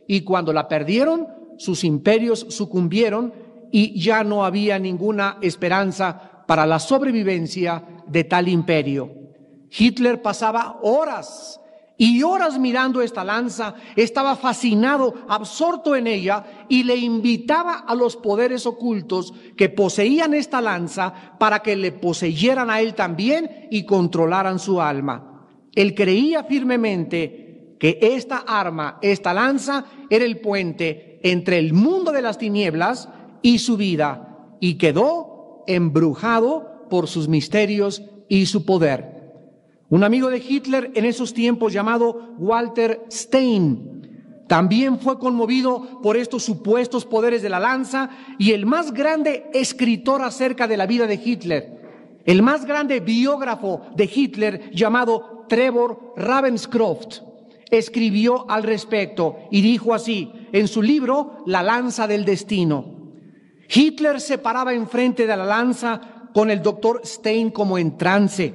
y cuando la perdieron, sus imperios sucumbieron y ya no había ninguna esperanza para la sobrevivencia de tal imperio. Hitler pasaba horas y horas mirando esta lanza, estaba fascinado, absorto en ella, y le invitaba a los poderes ocultos que poseían esta lanza para que le poseyeran a él también y controlaran su alma. Él creía firmemente que esta arma, esta lanza, era el puente entre el mundo de las tinieblas y su vida, y quedó embrujado por sus misterios y su poder. Un amigo de Hitler en esos tiempos, llamado Walter Stein, también fue conmovido por estos supuestos poderes de la lanza, y el más grande escritor acerca de la vida de Hitler, el más grande biógrafo de Hitler, llamado Trevor Ravenscroft, escribió al respecto y dijo así en su libro La lanza del destino: Hitler se paraba enfrente de la lanza con el doctor Stein como en trance,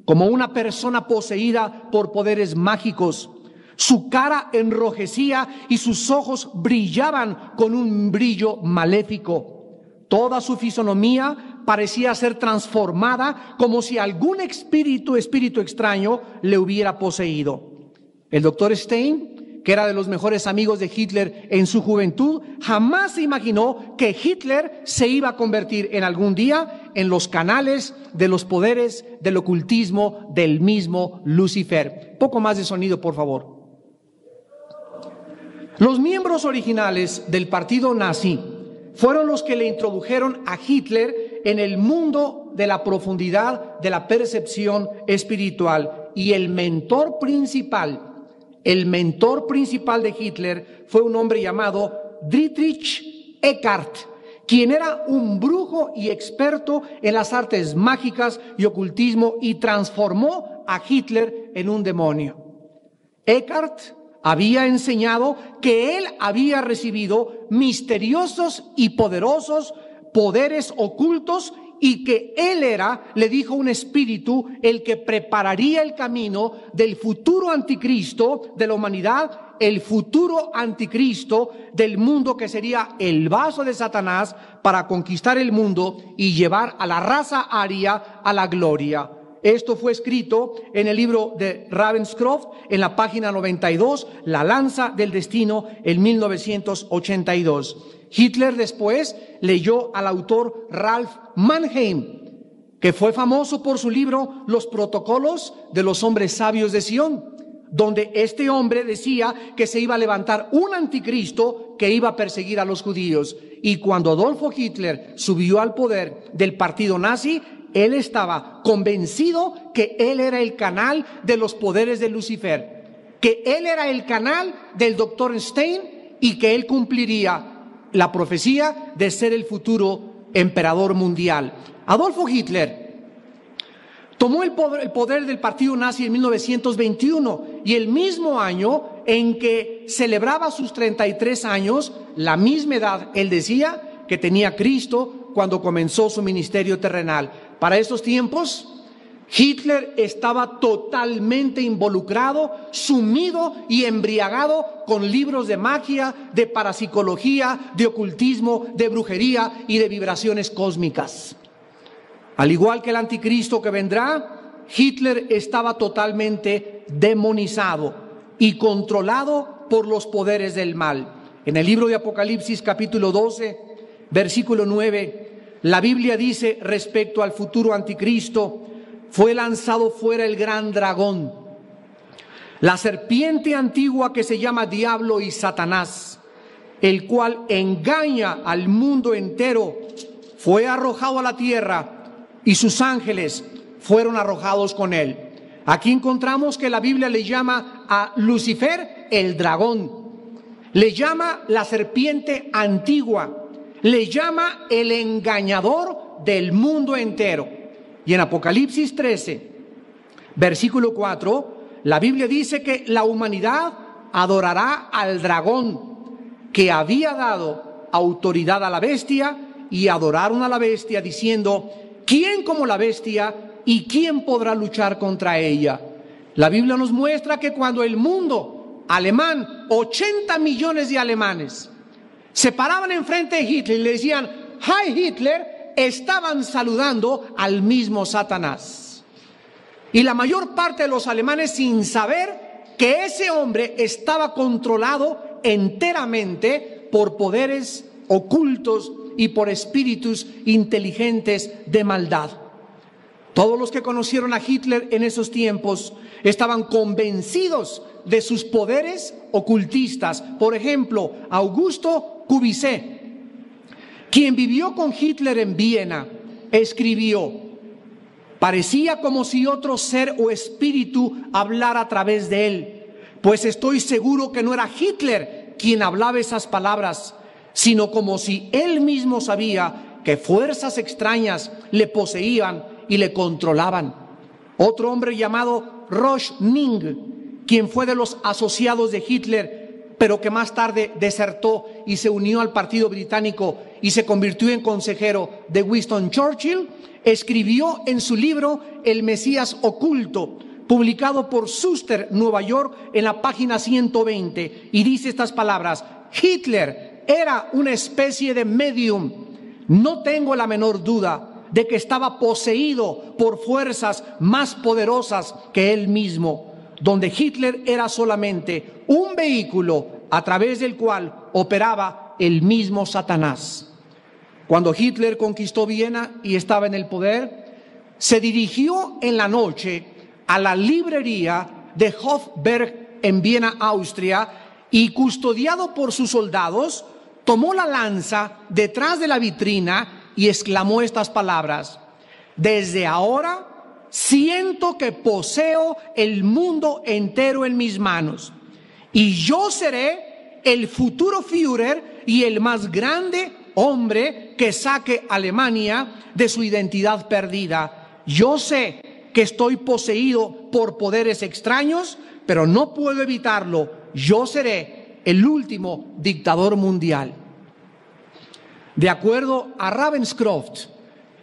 como una persona poseída por poderes mágicos. Su cara enrojecía y sus ojos brillaban con un brillo maléfico. Toda su fisonomía parecía ser transformada, como si algún espíritu extraño le hubiera poseído. El doctor Stein, que era de los mejores amigos de Hitler en su juventud, jamás se imaginó que Hitler se iba a convertir en algún día en los canales de los poderes del ocultismo del mismo Lucifer. Poco más de sonido, por favor. Los miembros originales del partido nazi fueron los que le introdujeron a Hitler en el mundo de la profundidad de la percepción espiritual, y el mentor principal de Hitler fue un hombre llamado Dietrich Eckart, quien era un brujo y experto en las artes mágicas y ocultismo, y transformó a Hitler en un demonio. Eckart había enseñado que él había recibido misteriosos y poderosos poderes ocultos, y que él era, le dijo un espíritu, el que prepararía el camino del futuro anticristo de la humanidad, el futuro anticristo del mundo, que sería el vaso de Satanás para conquistar el mundo y llevar a la raza aria a la gloria. Esto fue escrito en el libro de Ravenscroft, en la página 92, La lanza del destino, en 1982. Hitler después leyó al autor Ralph Mannheim, que fue famoso por su libro Los protocolos de los hombres sabios de Sion, donde este hombre decía que se iba a levantar un anticristo que iba a perseguir a los judíos. Y cuando Adolfo Hitler subió al poder del partido nazi, él estaba convencido que él era el canal de los poderes de Lucifer, que él era el canal del doctor Stein, y que él cumpliría la profecía de ser el futuro emperador mundial. Adolfo Hitler tomó el poder del partido nazi en 1921, y el mismo año en que celebraba sus 33 años, la misma edad, él decía, que tenía Cristo cuando comenzó su ministerio terrenal. Para estos tiempos, Hitler estaba totalmente involucrado, sumido y embriagado con libros de magia, de parapsicología, de ocultismo, de brujería y de vibraciones cósmicas. Al igual que el anticristo que vendrá, Hitler estaba totalmente demonizado y controlado por los poderes del mal. En el libro de Apocalipsis, capítulo 12, versículo 9, la Biblia dice respecto al futuro anticristo: fue lanzado fuera el gran dragón, la serpiente antigua que se llama Diablo y Satanás, el cual engaña al mundo entero. Fue arrojado a la tierra y sus ángeles fueron arrojados con él. Aquí encontramos que la Biblia le llama a Lucifer el dragón, le llama la serpiente antigua, le llama el engañador del mundo entero. Y en Apocalipsis 13, versículo 4, la Biblia dice que la humanidad adorará al dragón, que había dado autoridad a la bestia, y adoraron a la bestia diciendo: ¿quién como la bestia y quién podrá luchar contra ella? La Biblia nos muestra que cuando el mundo alemán, 80 millones de alemanes, se paraban enfrente de Hitler y le decían, ¡Hi Hitler!, estaban saludando al mismo Satanás. Y la mayor parte de los alemanes, sin saber que ese hombre estaba controlado enteramente por poderes ocultos y por espíritus inteligentes de maldad. Todos los que conocieron a Hitler en esos tiempos estaban convencidos de sus poderes ocultistas. Por ejemplo, Augusto Kubitschek, quien vivió con Hitler en Viena, escribió: parecía como si otro ser o espíritu hablara a través de él, pues estoy seguro que no era Hitler quien hablaba esas palabras, sino como si él mismo sabía que fuerzas extrañas le poseían y le controlaban. Otro hombre llamado Röschning, quien fue de los asociados de Hitler, pero que más tarde desertó y se unió al Partido Británico y se convirtió en consejero de Winston Churchill, escribió en su libro El Mesías Oculto, publicado por Schuster, Nueva York, en la página 120, y dice estas palabras: Hitler era una especie de medium. No tengo la menor duda de que estaba poseído por fuerzas más poderosas que él mismo, donde Hitler era solamente un vehículo a través del cual operaba el mismo Satanás. Cuando Hitler conquistó Viena y estaba en el poder, se dirigió en la noche a la librería de Hofberg en Viena, Austria, y custodiado por sus soldados, tomó la lanza detrás de la vitrina y exclamó estas palabras: desde ahora siento que poseo el mundo entero en mis manos, y yo seré el futuro Führer y el más grande hombre que saque a Alemania de su identidad perdida. Yo sé que estoy poseído por poderes extraños, pero no puedo evitarlo. Yo seré el último dictador mundial. De acuerdo a Ravenscroft,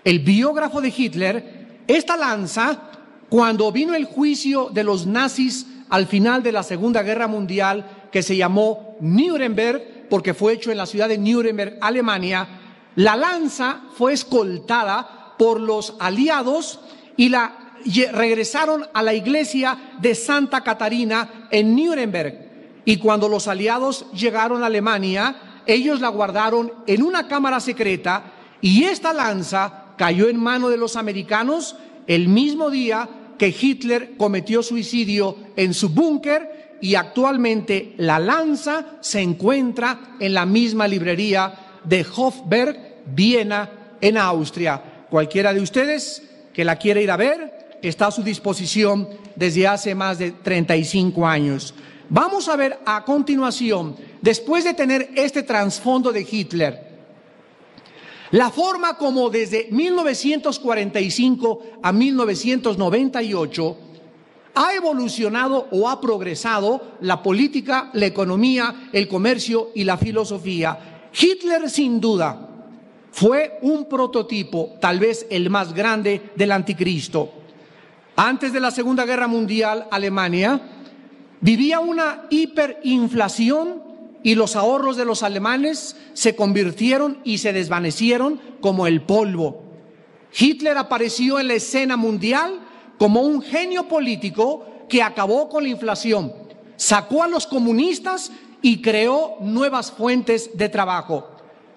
el biógrafo de Hitler, esta lanza, cuando vino el juicio de los nazis al final de la Segunda Guerra Mundial, que se llamó Nuremberg, porque fue hecho en la ciudad de Nuremberg, Alemania, la lanza fue escoltada por los aliados y la regresaron a la iglesia de Santa Catarina en Nuremberg. Y cuando los aliados llegaron a Alemania, ellos la guardaron en una cámara secreta, y esta lanza cayó en manos de los americanos el mismo día que Hitler cometió suicidio en su búnker, y actualmente la lanza se encuentra en la misma librería de Hofberg, Viena, en Austria. Cualquiera de ustedes que la quiera ir a ver está a su disposición desde hace más de 35 años. Vamos a ver a continuación, después de tener este trasfondo de Hitler, la forma como desde 1945 a 1998 ha evolucionado o ha progresado la política, la economía, el comercio y la filosofía. Hitler, sin duda, fue un prototipo, tal vez el más grande, del anticristo. Antes de la Segunda Guerra Mundial, Alemania vivía una hiperinflación y los ahorros de los alemanes se convirtieron y se desvanecieron como el polvo. Hitler apareció en la escena mundial como un genio político que acabó con la inflación, sacó a los comunistas y creó nuevas fuentes de trabajo.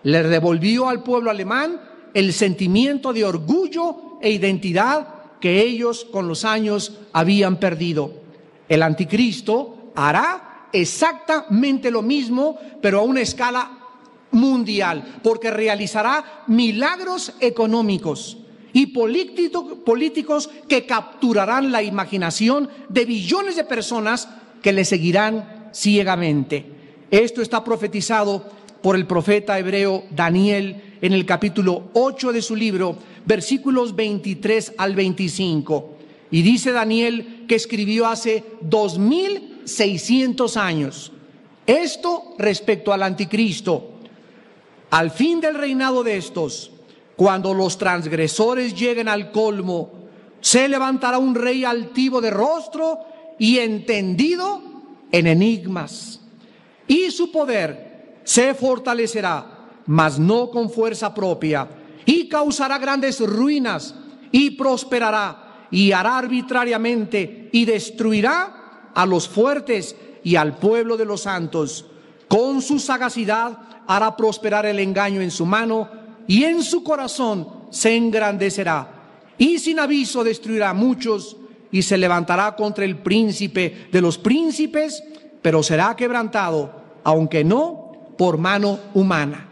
Le devolvió al pueblo alemán el sentimiento de orgullo e identidad que ellos con los años habían perdido. El anticristo hará exactamente lo mismo, pero a una escala mundial, porque realizará milagros económicos y políticos que capturarán la imaginación de billones de personas que le seguirán ciegamente. Esto está profetizado por el profeta hebreo Daniel en el capítulo 8 de su libro, versículos 23 al 25. Y dice Daniel que escribió hace 2600 años. Esto respecto al anticristo. Al fin del reinado de estos, cuando los transgresores lleguen al colmo, se levantará un rey altivo de rostro y entendido en enigmas, y su poder se fortalecerá, mas no con fuerza propia, y causará grandes ruinas, y prosperará, y hará arbitrariamente, y destruirá a los fuertes y al pueblo de los santos. Con su sagacidad hará prosperar el engaño en su mano, y en su corazón se engrandecerá, y sin aviso destruirá a muchos, y se levantará contra el príncipe de los príncipes, pero será quebrantado, aunque no por mano humana.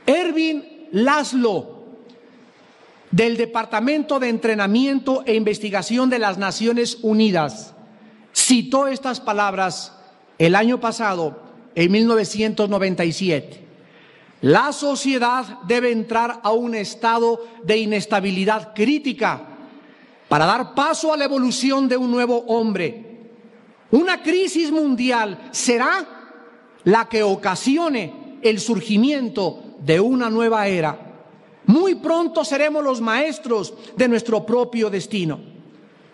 Ervin Laszlo, del Departamento de Entrenamiento e Investigación de las Naciones Unidas, citó estas palabras el año pasado, en 1997. La sociedad debe entrar a un estado de inestabilidad crítica para dar paso a la evolución de un nuevo hombre. Una crisis mundial será la que ocasione el surgimiento de una nueva era. Muy pronto seremos los maestros de nuestro propio destino.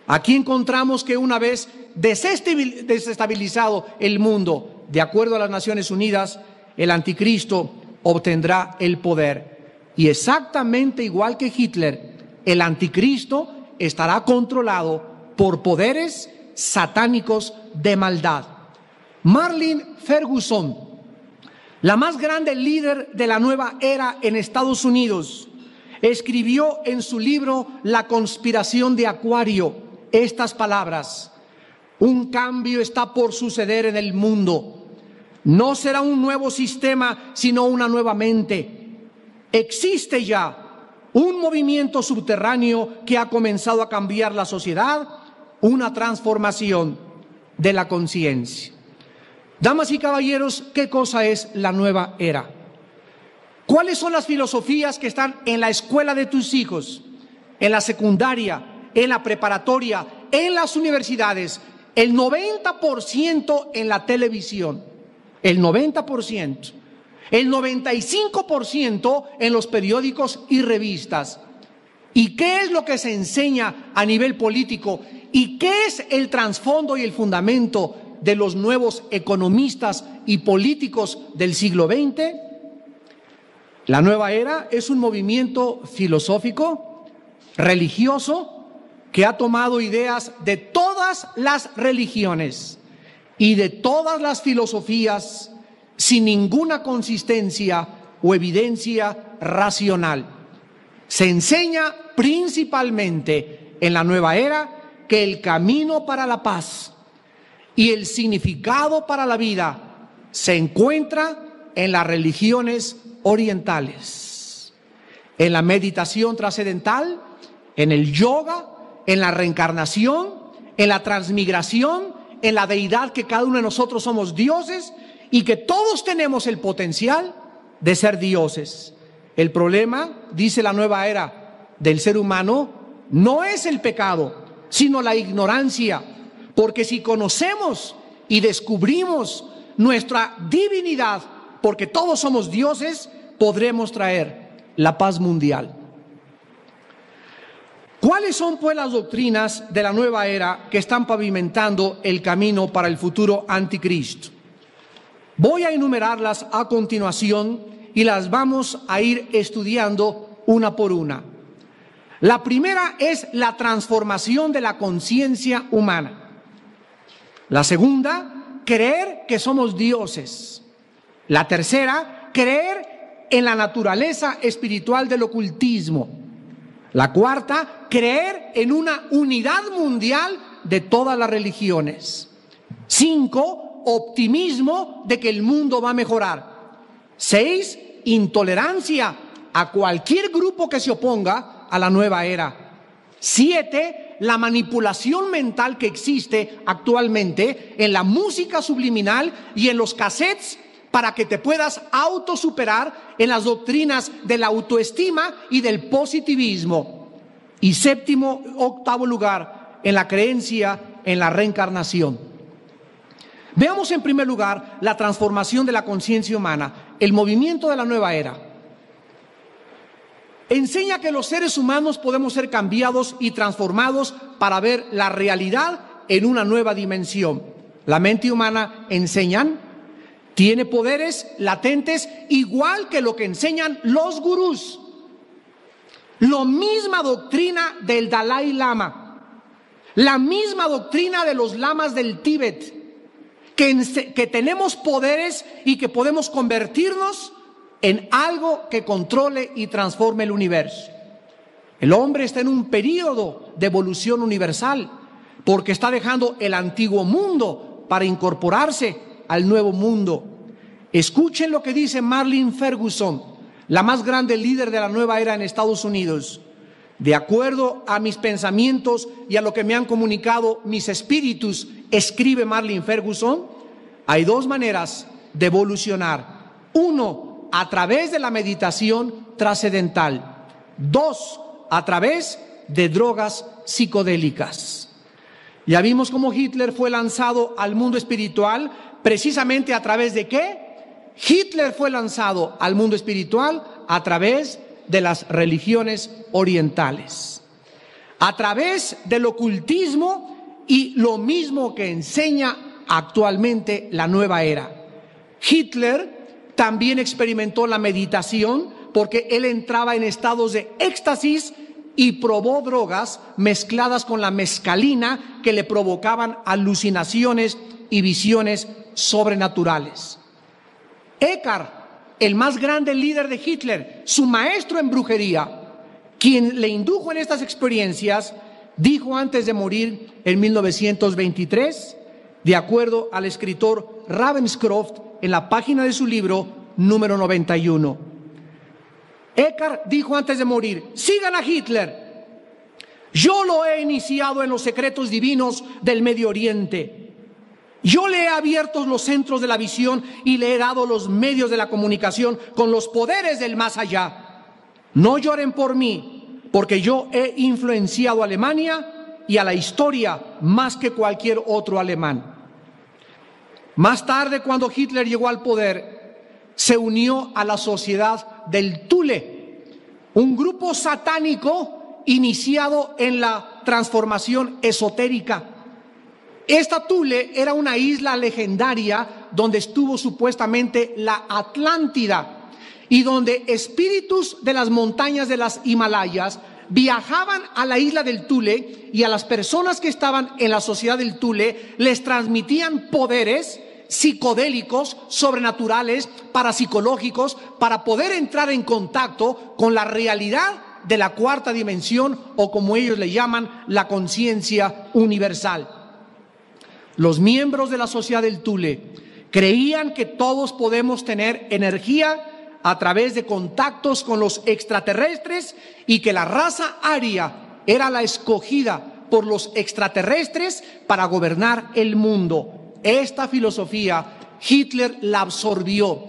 Aquí encontramos que una vez desestabilizado el mundo, de acuerdo a las Naciones Unidas, el anticristo obtendrá el poder. Y exactamente igual que Hitler, el anticristo estará controlado por poderes satánicos de maldad. Marlene Ferguson, la más grande líder de la nueva era en Estados Unidos, escribió en su libro La conspiración de Acuario estas palabras: un cambio está por suceder en el mundo. No será un nuevo sistema, sino una nueva mente. Existe ya un movimiento subterráneo que ha comenzado a cambiar la sociedad, una transformación de la conciencia. Damas y caballeros, ¿qué cosa es la nueva era? ¿Cuáles son las filosofías que están en la escuela de tus hijos, en la secundaria, en la preparatoria, en las universidades? El 90% en la televisión, el 90%, el 95% en los periódicos y revistas. ¿Y qué es lo que se enseña a nivel político? ¿Y qué es el trasfondo y el fundamento de los nuevos economistas y políticos del siglo XX? La nueva era es un movimiento filosófico, religioso, que ha tomado ideas de todas las religiones y de todas las filosofías sin ninguna consistencia o evidencia racional. Se enseña principalmente en la nueva era que el camino para la paz y el significado para la vida se encuentra en las religiones orientales, en la meditación trascendental, en el yoga, en la reencarnación, en la transmigración, en la deidad, que cada uno de nosotros somos dioses y que todos tenemos el potencial de ser dioses. El problema, dice la nueva era del ser humano, no es el pecado, sino la ignorancia, porque si conocemos y descubrimos nuestra divinidad, porque todos somos dioses, podremos traer la paz mundial. ¿Cuáles son pues las doctrinas de la nueva era que están pavimentando el camino para el futuro anticristo? Voy a enumerarlas a continuación y las vamos a ir estudiando una por una. La primera es la transformación de la conciencia humana. La segunda, creer que somos dioses. La tercera, creer en la naturaleza espiritual del ocultismo. La cuarta, creer en una unidad mundial de todas las religiones. 5, optimismo de que el mundo va a mejorar. 6, intolerancia a cualquier grupo que se oponga a la nueva era. 7, la manipulación mental que existe actualmente en la música subliminal y en los cassettes para que te puedas autosuperar en las doctrinas de la autoestima y del positivismo. Y 7, octavo lugar, en la creencia en la reencarnación. Veamos en primer lugar la transformación de la conciencia humana, el movimiento de la nueva era. Enseña que los seres humanos podemos ser cambiados y transformados para ver la realidad en una nueva dimensión. la mente humana enseñan, tiene poderes latentes igual que lo que enseñan los gurús. La misma doctrina del Dalai Lama, la misma doctrina de los lamas del Tíbet, que tenemos poderes y que podemos convertirnos en algo que controle y transforme el universo. El hombre está en un periodo de evolución universal porque está dejando el antiguo mundo para incorporarse al nuevo mundo. Escuchen lo que dice Marlene Ferguson, la más grande líder de la nueva era en Estados Unidos. De acuerdo a mis pensamientos y a lo que me han comunicado mis espíritus, escribe Marlene Ferguson, hay dos maneras de evolucionar. Uno, a través de la meditación trascendental. Dos, a través de drogas psicodélicas. Ya vimos cómo Hitler fue lanzado al mundo espiritual, precisamente a través de ¿qué? Hitler fue lanzado al mundo espiritual a través de las religiones orientales, a través del ocultismo y lo mismo que enseña actualmente la nueva era. Hitler también experimentó la meditación porque él entraba en estados de éxtasis y probó drogas mezcladas con la mescalina que le provocaban alucinaciones y visiones sobrenaturales. Eckhart, el más grande líder de Hitler, su maestro en brujería, quien le indujo en estas experiencias, dijo antes de morir en 1923, de acuerdo al escritor Ravenscroft en la página de su libro número 91. Eckhart dijo antes de morir: sigan a Hitler, yo lo he iniciado en los secretos divinos del Medio Oriente. Yo le he abierto los centros de la visión y le he dado los medios de la comunicación con los poderes del más allá. No lloren por mí, porque yo he influenciado a Alemania y a la historia más que cualquier otro alemán. Más tarde, cuando Hitler llegó al poder, se unió a la Sociedad del Thule, un grupo satánico iniciado en la transformación esotérica. Esta Thule era una isla legendaria donde estuvo supuestamente la Atlántida y donde espíritus de las montañas de las Himalayas viajaban a la isla del Thule y a las personas que estaban en la sociedad del Thule les transmitían poderes psicodélicos, sobrenaturales, parapsicológicos, para poder entrar en contacto con la realidad de la cuarta dimensión, o como ellos le llaman, la conciencia universal. Los miembros de la sociedad del Thule creían que todos podemos tener energía a través de contactos con los extraterrestres y que la raza aria era la escogida por los extraterrestres para gobernar el mundo. Esta filosofía Hitler la absorbió,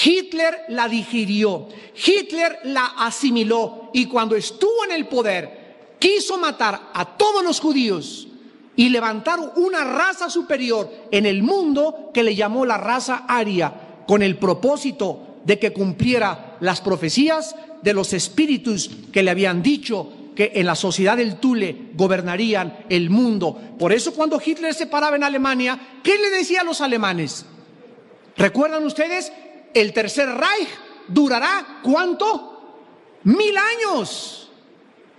Hitler la digirió, Hitler la asimiló, y cuando estuvo en el poder quiso matar a todos los judíos y levantar una raza superior en el mundo que le llamó la raza aria, con el propósito de que cumpliera las profecías de los espíritus que le habían dicho que en la sociedad del Thule gobernarían el mundo. Por eso cuando Hitler se paraba en Alemania, ¿qué le decía a los alemanes? ¿Recuerdan ustedes? El Tercer Reich durará ¿cuánto? 1000 años.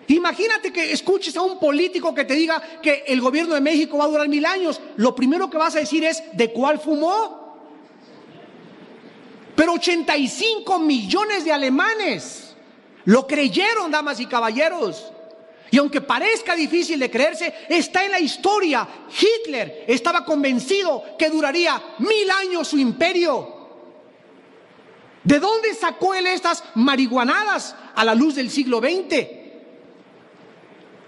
Imagínate que escuches a un político que te diga que el gobierno de México va a durar 1000 años. Lo primero que vas a decir es: ¿de cuál fumó? Pero 85 millones de alemanes lo creyeron, damas y caballeros. Y aunque parezca difícil de creerse, está en la historia. Hitler estaba convencido que duraría 1000 años su imperio. ¿De dónde sacó él estas marihuanadas a la luz del siglo XX?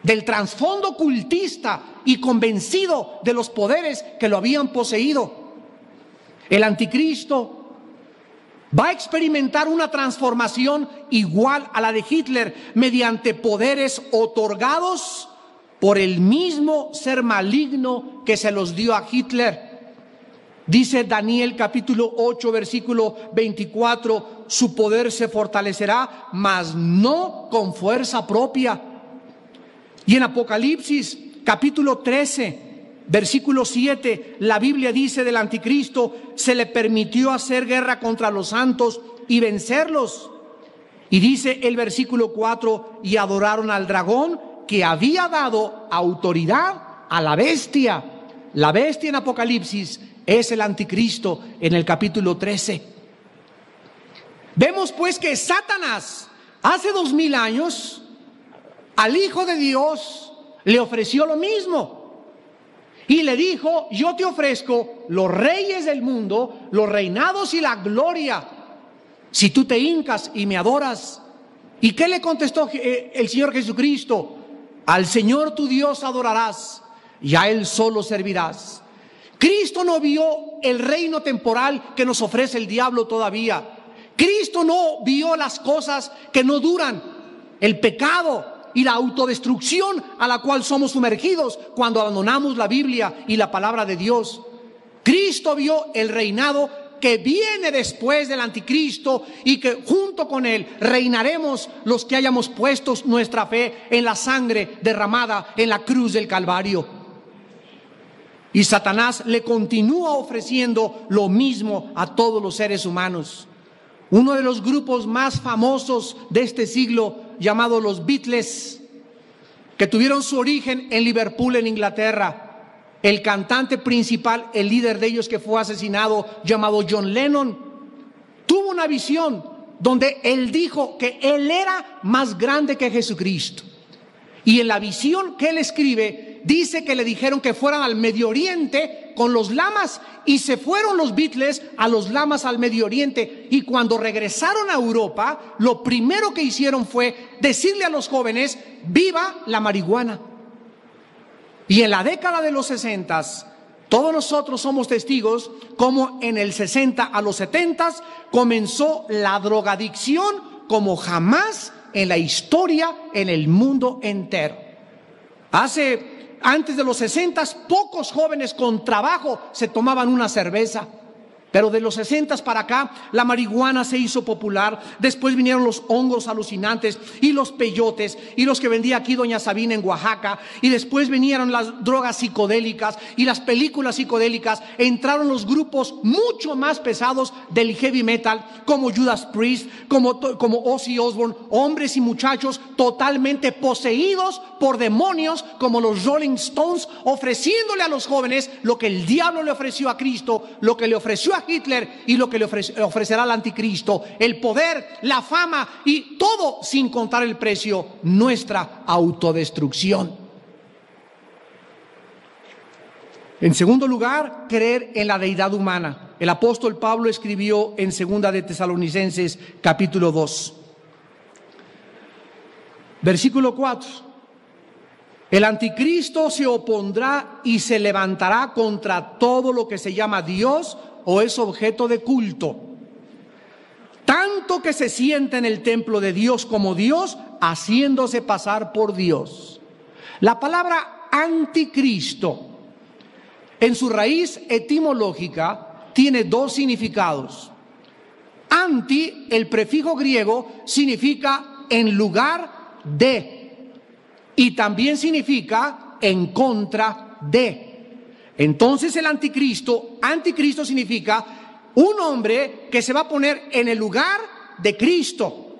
Del trasfondo ocultista y convencido de los poderes que lo habían poseído. El anticristo va a experimentar una transformación igual a la de Hitler mediante poderes otorgados por el mismo ser maligno que se los dio a Hitler. Dice Daniel capítulo 8 versículo 24: su poder se fortalecerá, mas no con fuerza propia. Y en Apocalipsis capítulo 13 Versículo 7, la Biblia dice del anticristo: se le permitió hacer guerra contra los santos y vencerlos. Y dice el versículo 4, y adoraron al dragón, que había dado autoridad a la bestia. La bestia en Apocalipsis es el anticristo en el capítulo 13. Vemos pues que Satanás hace 2000 años al Hijo de Dios le ofreció lo mismo. Y le dijo: yo te ofrezco los reyes del mundo, los reinados y la gloria, si tú te hincas y me adoras. ¿Y qué le contestó el Señor Jesucristo? Al Señor tu Dios adorarás y a Él solo servirás. Cristo no vio el reino temporal que nos ofrece el diablo todavía. Cristo no vio las cosas que no duran, el pecado y la autodestrucción a la cual somos sumergidos cuando abandonamos la Biblia y la palabra de Dios. Cristo vio el reinado que viene después del anticristo y que junto con él reinaremos los que hayamos puesto nuestra fe en la sangre derramada en la cruz del Calvario. Y Satanás le continúa ofreciendo lo mismo a todos los seres humanos. Uno de los grupos más famosos de este siglo, llamado los Beatles, que tuvieron su origen en Liverpool, en Inglaterra. El cantante principal, el líder de ellos que fue asesinado, llamado John Lennon, tuvo una visión donde él dijo que él era más grande que Jesucristo. Y en la visión que él escribe, dice que le dijeron que fueran al Medio Oriente con los lamas, y se fueron los Beatles a los lamas al Medio Oriente. Y cuando regresaron a Europa, lo primero que hicieron fue decirle a los jóvenes: viva la marihuana. Y en la década de los 60, todos nosotros somos testigos como en el 60 a los 70 comenzó la drogadicción como jamás en la historia en el mundo entero. Antes de los 60, pocos jóvenes con trabajo se tomaban una cerveza. Pero de los 60 para acá, la marihuana se hizo popular. Después vinieron los hongos alucinantes y los peyotes y los que vendía aquí doña Sabina en Oaxaca. Y después vinieron las drogas psicodélicas y las películas psicodélicas. Entraron los grupos mucho más pesados del heavy metal, como Judas Priest, como Ozzy Osbourne, hombres y muchachos totalmente poseídos por demonios, como los Rolling Stones, ofreciéndole a los jóvenes lo que el diablo le ofreció a Cristo, lo que le ofreció a Hitler y lo que le ofrecerá al anticristo: el poder, la fama y todo, sin contar el precio, nuestra autodestrucción. En segundo lugar, creer en la deidad humana. El apóstol Pablo escribió en 2 de Tesalonicenses capítulo 2, versículo 4: el anticristo se opondrá y se levantará contra todo lo que se llama Dios o es objeto de culto, tanto que se sienta en el templo de Dios como Dios, haciéndose pasar por Dios. La palabra anticristo, en su raíz etimológica, tiene dos significados. Anti, el prefijo griego, significa en lugar de, y también significa en contra de. Entonces el anticristo significa un hombre que se va a poner en el lugar de Cristo.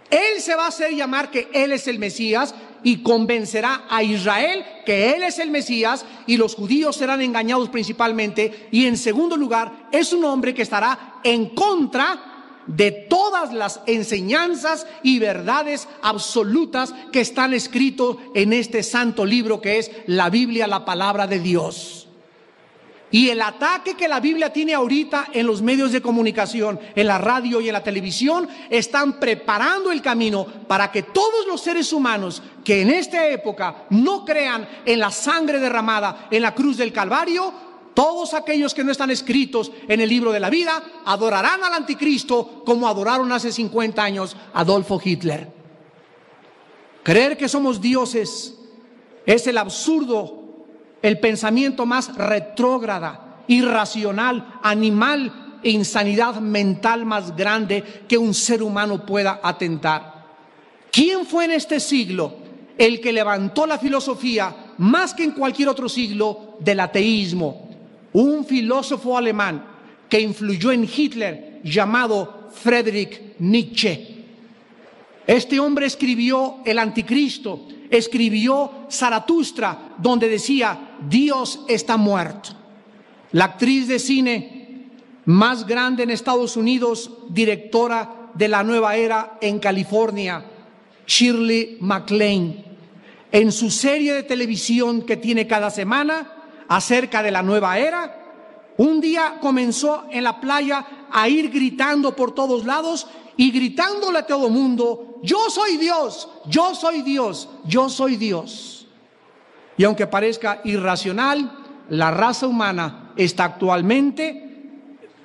Él se va a hacer llamar que Él es el Mesías y convencerá a Israel que Él es el Mesías, y los judíos serán engañados principalmente. Y en segundo lugar, es un hombre que estará en contra de todas las enseñanzas y verdades absolutas que están escritos en este santo libro que es la Biblia, la palabra de Dios. Y el ataque que la Biblia tiene ahorita en los medios de comunicación, en la radio y en la televisión, están preparando el camino para que todos los seres humanos que en esta época no crean en la sangre derramada en la cruz del Calvario, todos aquellos que no están escritos en el libro de la vida, adorarán al anticristo como adoraron hace 50 años a Adolfo Hitler. Creer que somos dioses es el absurdo, el pensamiento más retrógrada, irracional, animal e insanidad mental más grande que un ser humano pueda atentar. ¿Quién fue en este siglo el que levantó la filosofía más que en cualquier otro siglo, del ateísmo. Un filósofo alemán que influyó en Hitler llamado Friedrich Nietzsche. Este hombre escribió El Anticristo, escribió Zaratustra, donde decía: Dios está muerto. La actriz de cine más grande en Estados Unidos, directora de La Nueva Era en California, Shirley MacLaine, en su serie de televisión que tiene cada semana acerca de la nueva era, un día comenzó en la playa a ir gritando por todos lados y gritándole a todo mundo: yo soy Dios, yo soy Dios, yo soy Dios. Y aunque parezca irracional, la raza humana está actualmente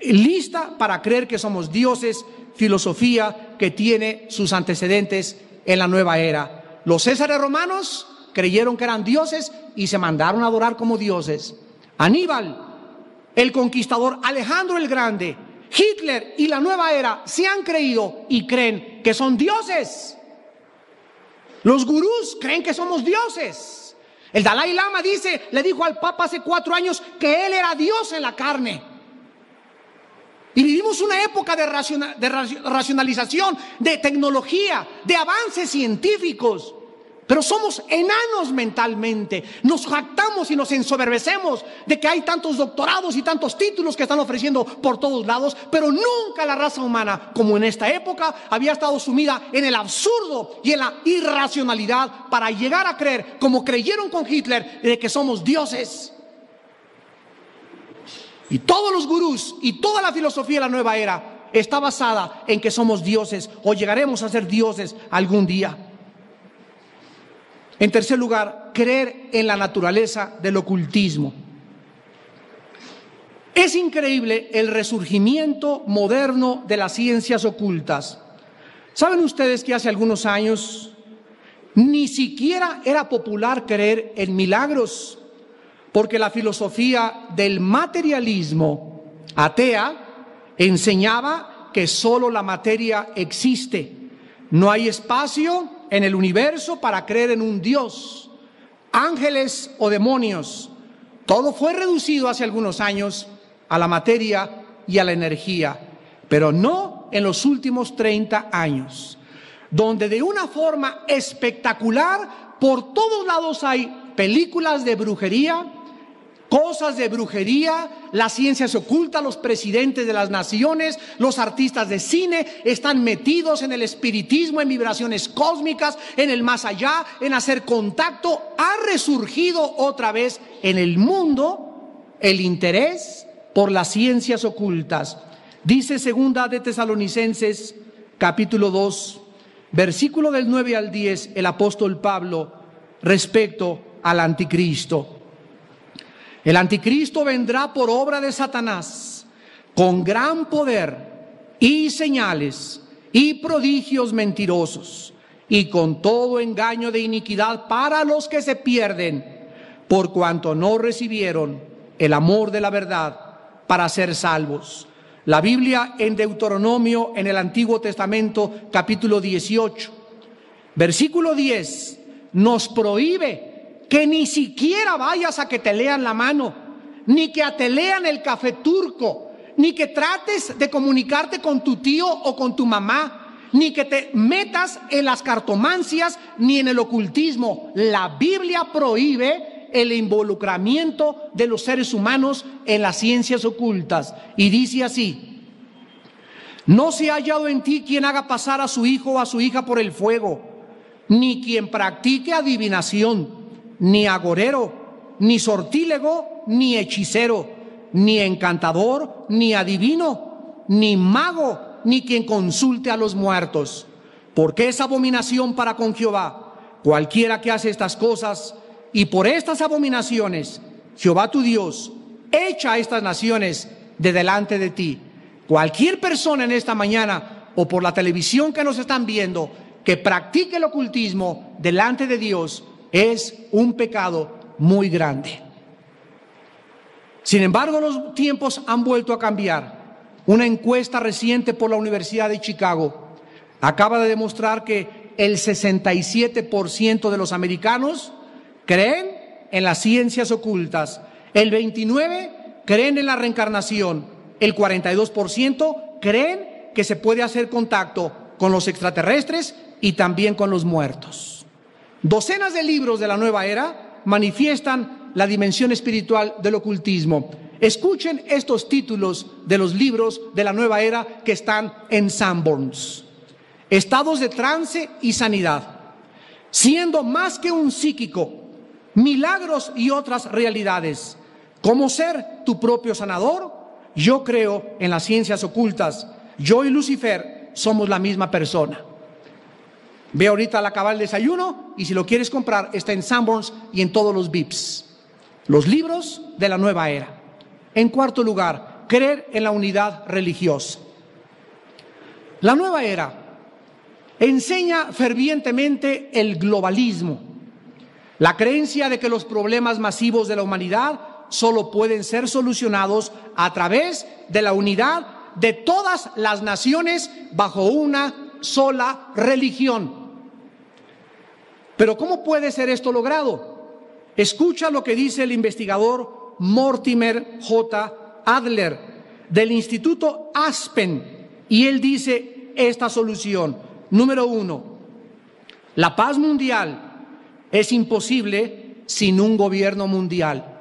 lista para creer que somos dioses, filosofía que tiene sus antecedentes en la nueva era. Los césares romanos creyeron que eran dioses y se mandaron a adorar como dioses. Aníbal, el conquistador, Alejandro el Grande, Hitler y la nueva era se han creído y creen que son dioses. Los gurús creen que somos dioses. El Dalai Lama le dijo al Papa hace 4 años que él era Dios en la carne. Y vivimos una época de racionalización, de tecnología, de avances científicos. Pero somos enanos mentalmente. Nos jactamos y nos ensoberbecemos de que hay tantos doctorados y tantos títulos que están ofreciendo por todos lados, pero nunca la raza humana, como en esta época, había estado sumida en el absurdo y en la irracionalidad para llegar a creer, como creyeron con Hitler, de que somos dioses. Y todos los gurús y toda la filosofía de la nueva era está basada en que somos dioses o llegaremos a ser dioses algún día. En tercer lugar, creer en la naturaleza del ocultismo. Es increíble el resurgimiento moderno de las ciencias ocultas. ¿Saben ustedes que hace algunos años ni siquiera era popular creer en milagros? Porque la filosofía del materialismo atea enseñaba que solo la materia existe. No hay espacio en el universo para creer en un Dios, ángeles o demonios. Todo fue reducido hace algunos años a la materia y a la energía, pero no en los últimos 30 años, donde de una forma espectacular por todos lados hay películas de brujería, cosas de brujería, las ciencias ocultas, los presidentes de las naciones, los artistas de cine están metidos en el espiritismo, en vibraciones cósmicas, en el más allá, en hacer contacto. Ha resurgido otra vez en el mundo el interés por las ciencias ocultas. Dice segunda de Tesalonicenses, capítulo 2, versículo del 9 al 10, el apóstol Pablo respecto al anticristo. El anticristo vendrá por obra de Satanás, con gran poder y señales y prodigios mentirosos, y con todo engaño de iniquidad para los que se pierden, por cuanto no recibieron el amor de la verdad para ser salvos. La Biblia en Deuteronomio, en el Antiguo Testamento, capítulo 18, versículo 10, nos prohíbe que ni siquiera vayas a que te lean la mano, ni que te lean el café turco, ni que trates de comunicarte con tu tío o con tu mamá, ni que te metas en las cartomancias ni en el ocultismo. La Biblia prohíbe el involucramiento de los seres humanos en las ciencias ocultas. Y dice así: no se ha hallado en ti quien haga pasar a su hijo o a su hija por el fuego, ni quien practique adivinación, ni agorero, ni sortílego, ni hechicero, ni encantador, ni adivino, ni mago, ni quien consulte a los muertos, porque es abominación para con Jehová cualquiera que hace estas cosas, y por estas abominaciones Jehová tu Dios echa a estas naciones de delante de ti. Cualquier persona en esta mañana o por la televisión que nos están viendo que practique el ocultismo delante de Dios es un pecado muy grande. Sin embargo, los tiempos han vuelto a cambiar. Una encuesta reciente por la Universidad de Chicago acaba de demostrar que el 67% de los americanos creen en las ciencias ocultas. El 29% creen en la reencarnación. El 42% creen que se puede hacer contacto con los extraterrestres y también con los muertos. Docenas de libros de la nueva era manifiestan la dimensión espiritual del ocultismo. Escuchen estos títulos de los libros de la nueva era que están en Sanborns: Estados de trance y sanidad, Siendo más que un psíquico, Milagros y otras realidades, Cómo ser tu propio sanador, Yo creo en las ciencias ocultas, Yo y Lucifer somos la misma persona. Ve ahorita al acabar el desayuno y si lo quieres comprar está en Sanborns y en todos los VIPs. Los libros de la nueva era. En cuarto lugar, creer en la unidad religiosa. La nueva era enseña fervientemente el globalismo, la creencia de que los problemas masivos de la humanidad solo pueden ser solucionados a través de la unidad de todas las naciones bajo una sola religión. Pero ¿cómo puede ser esto logrado? Escucha lo que dice el investigador Mortimer J. Adler del Instituto Aspen, y él dice esta solución. Número 1, la paz mundial es imposible sin un gobierno mundial.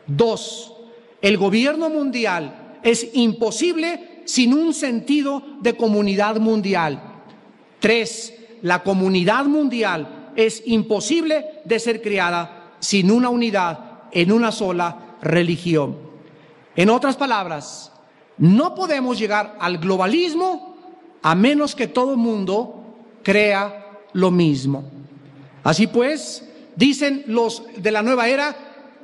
2, el gobierno mundial es imposible sin un sentido de comunidad mundial. 3, la comunidad mundial es imposible de ser creada sin una unidad en una sola religión. En otras palabras, no podemos llegar al globalismo a menos que todo el mundo crea lo mismo. Así pues, dicen los de la nueva era,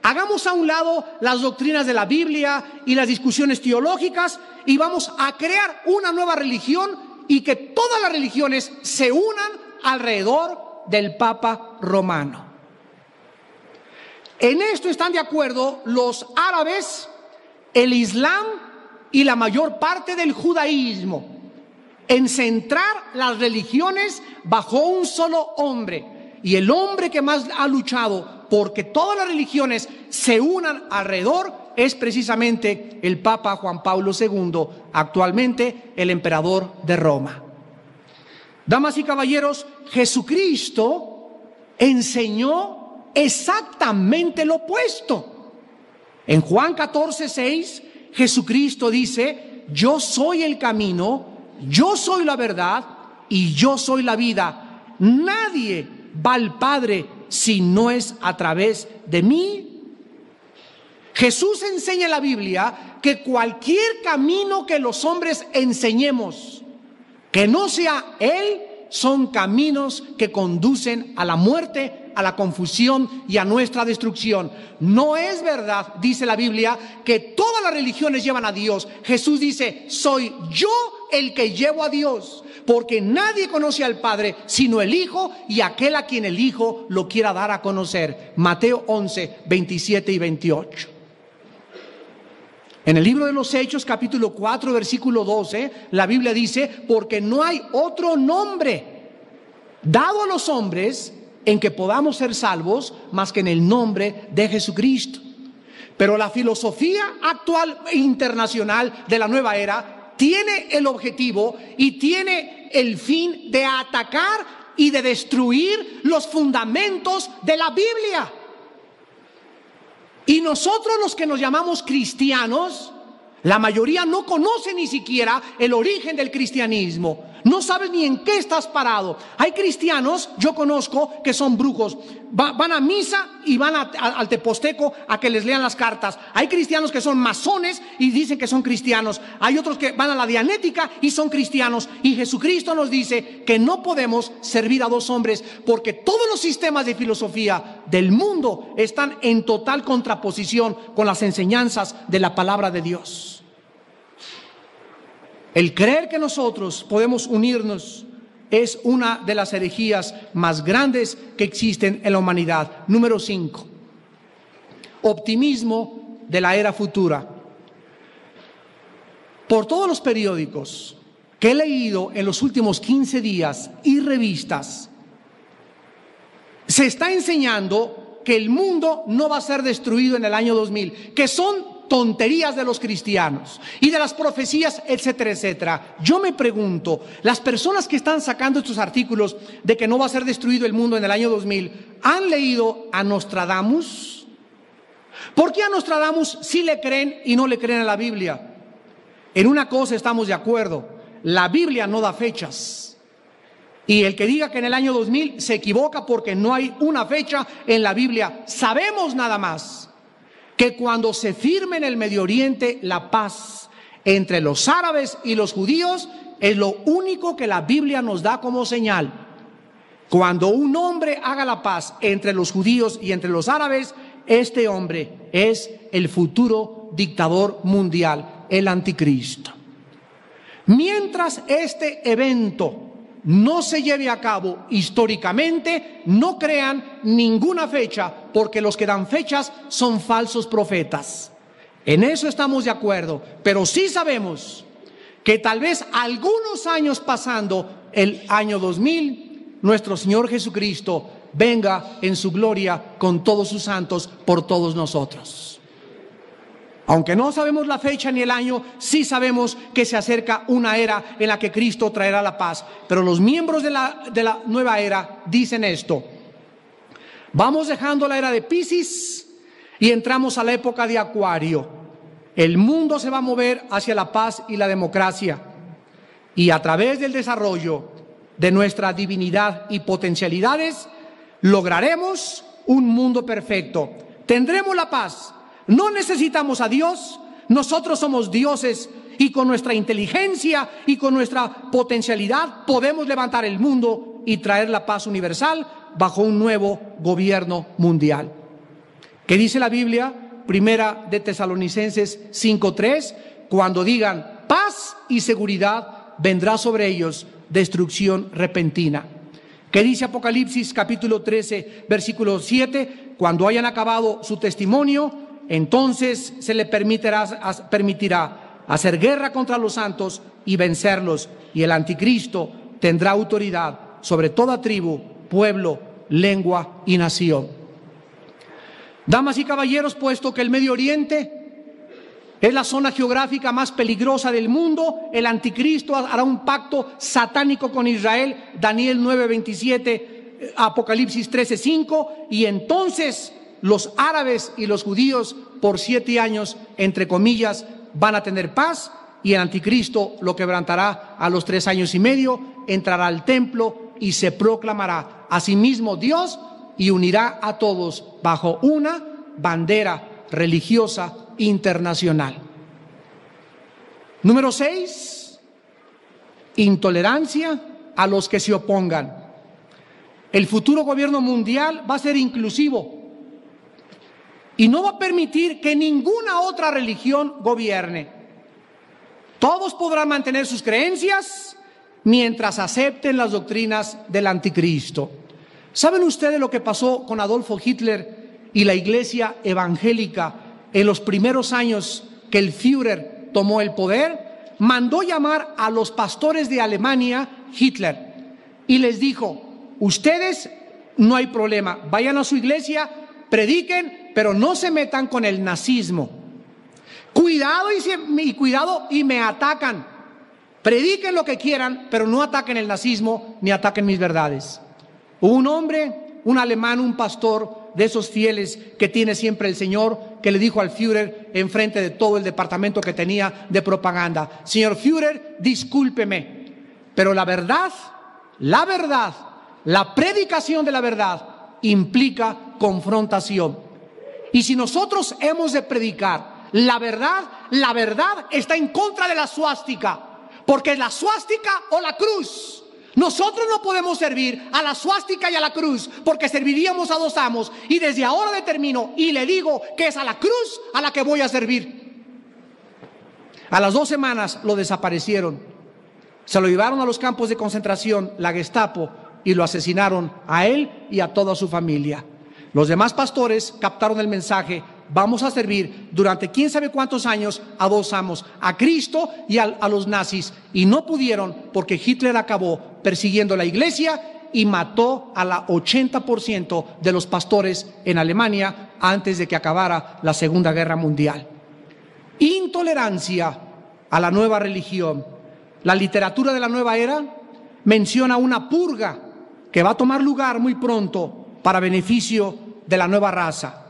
hagamos a un lado las doctrinas de la Biblia y las discusiones teológicas y vamos a crear una nueva religión y que todas las religiones se unan alrededor del Papa romano. En esto están de acuerdo los árabes, el Islam y la mayor parte del judaísmo, en centrar las religiones bajo un solo hombre. Y el hombre que más ha luchado porque todas las religiones se unan alrededor es precisamente el Papa Juan Pablo II, actualmente el emperador de Roma. Damas y caballeros, Jesucristo enseñó exactamente lo opuesto. En Juan 14:6, Jesucristo dice, yo soy el camino, yo soy la verdad y yo soy la vida. Nadie va al Padre si no es a través de mí. Jesús enseña en la Biblia que cualquier camino que los hombres enseñemos, que no sea Él, son caminos que conducen a la muerte, a la confusión y a nuestra destrucción. No es verdad, dice la Biblia, que todas las religiones llevan a Dios. Jesús dice, soy yo el que llevo a Dios, porque nadie conoce al Padre sino el Hijo y aquel a quien el Hijo lo quiera dar a conocer. Mateo 11, 27 y 28. En el libro de los Hechos, capítulo 4, versículo 12, la Biblia dice, porque no hay otro nombre dado a los hombres en que podamos ser salvos más que en el nombre de Jesucristo. Pero la filosofía actual e internacional de la nueva era tiene el objetivo y tiene el fin de atacar y de destruir los fundamentos de la Biblia. Y nosotros los que nos llamamos cristianos, la mayoría no conoce ni siquiera el origen del cristianismo. No sabes ni en qué estás parado. Hay cristianos, yo conozco, que son brujos. Van a misa y van al teposteco a que les lean las cartas. Hay cristianos que son masones y dicen que son cristianos. Hay otros que van a la dianética y son cristianos. Y Jesucristo nos dice que no podemos servir a dos hombres porque todos los sistemas de filosofía del mundo están en total contraposición con las enseñanzas de la palabra de Dios. El creer que nosotros podemos unirnos es una de las herejías más grandes que existen en la humanidad. Número 5, optimismo de la era futura. Por todos los periódicos que he leído en los últimos 15 días y revistas, se está enseñando que el mundo no va a ser destruido en el año 2000, que son tonterías de los cristianos y de las profecías, etcétera, etcétera. Yo me pregunto, las personas que están sacando estos artículos de que no va a ser destruido el mundo en el año 2000, ¿han leído a Nostradamus? ¿Por qué a Nostradamus sí le creen y no le creen a la Biblia? En una cosa estamos de acuerdo: la Biblia no da fechas. Y el que diga que en el año 2000 se equivoca, porque no hay una fecha en la Biblia. Sabemos nada más que cuando se firme en el Medio Oriente la paz entre los árabes y los judíos, es lo único que la Biblia nos da como señal. Cuando un hombre haga la paz entre los judíos y entre los árabes, este hombre es el futuro dictador mundial, el anticristo. Mientras este evento no se lleve a cabo históricamente, no crean ninguna fecha, porque los que dan fechas son falsos profetas. En eso estamos de acuerdo, pero sí sabemos que tal vez algunos años pasando el año 2000, nuestro Señor Jesucristo venga en su gloria con todos sus santos por todos nosotros. Aunque no sabemos la fecha ni el año, sí sabemos que se acerca una era en la que Cristo traerá la paz. Pero los miembros de la nueva era dicen esto: vamos dejando la era de Piscis y entramos a la época de Acuario. El mundo se va a mover hacia la paz y la democracia, y a través del desarrollo de nuestra divinidad y potencialidades lograremos un mundo perfecto. Tendremos la paz. No necesitamos a Dios, nosotros somos dioses, y con nuestra inteligencia y con nuestra potencialidad podemos levantar el mundo y traer la paz universal bajo un nuevo gobierno mundial. ¿Qué dice la Biblia? Primera de Tesalonicenses 5:3: cuando digan paz y seguridad, vendrá sobre ellos destrucción repentina. ¿Qué dice Apocalipsis capítulo 13, versículo 7? Cuando hayan acabado su testimonio, entonces se le permitirá hacer guerra contra los santos y vencerlos, y el anticristo tendrá autoridad sobre toda tribu, pueblo, lengua y nación. Damas y caballeros, puesto que el Medio Oriente es la zona geográfica más peligrosa del mundo, el anticristo hará un pacto satánico con Israel, Daniel 9:27, Apocalipsis 13:5, y entonces los árabes y los judíos por 7 años, entre comillas, van a tener paz, y el anticristo lo quebrantará a los 3 años y medio, entrará al templo y se proclamará a sí mismo Dios y unirá a todos bajo una bandera religiosa internacional. Número 6, intolerancia a los que se opongan. El futuro gobierno mundial va a ser inclusivo y no va a permitir que ninguna otra religión gobierne. Todos podrán mantener sus creencias mientras acepten las doctrinas del anticristo. ¿Saben ustedes lo que pasó con Adolfo Hitler y la iglesia evangélica en los primeros años que el Führer tomó el poder? Mandó llamar a los pastores de Alemania Hitler y les dijo: ustedes no hay problema, vayan a su iglesia, prediquen, pero no se metan con el nazismo. Cuidado y me atacan. Prediquen lo que quieran, pero no ataquen el nazismo ni ataquen mis verdades. Hubo un hombre, un alemán, un pastor de esos fieles que tiene siempre el Señor, que le dijo al Führer en frente de todo el departamento que tenía de propaganda: señor Führer, discúlpeme, pero la verdad, la predicación de la verdad implica confrontación. Y si nosotros hemos de predicar la verdad está en contra de la suástica, porque es la suástica o la cruz. Nosotros no podemos servir a la suástica y a la cruz, porque serviríamos a dos amos, y desde ahora determino y le digo que es a la cruz a la que voy a servir. A las 2 semanas lo desaparecieron, se lo llevaron a los campos de concentración, la Gestapo, y lo asesinaron a él y a toda su familia. Los demás pastores captaron el mensaje: vamos a servir durante quién sabe cuántos años a dos amos, a Cristo y a los nazis, y no pudieron porque Hitler acabó persiguiendo la iglesia y mató a la 80% de los pastores en Alemania antes de que acabara la Segunda Guerra Mundial. Intolerancia a la nueva religión. La literatura de la nueva era menciona una purga que va a tomar lugar muy pronto para beneficio de la nueva raza.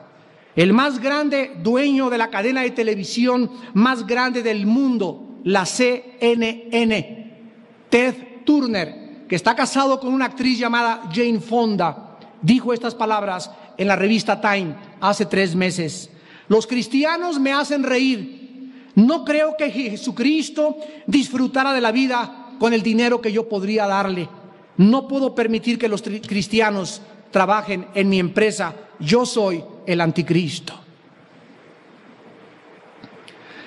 El más grande dueño de la cadena de televisión más grande del mundo, la CNN, Ted Turner, que está casado con una actriz llamada Jane Fonda, dijo estas palabras en la revista Time hace 3 meses. Los cristianos me hacen reír. No creo que Jesucristo disfrutara de la vida con el dinero que yo podría darle. No puedo permitir que los cristianos trabajen en mi empresa. Yo soy el anticristo.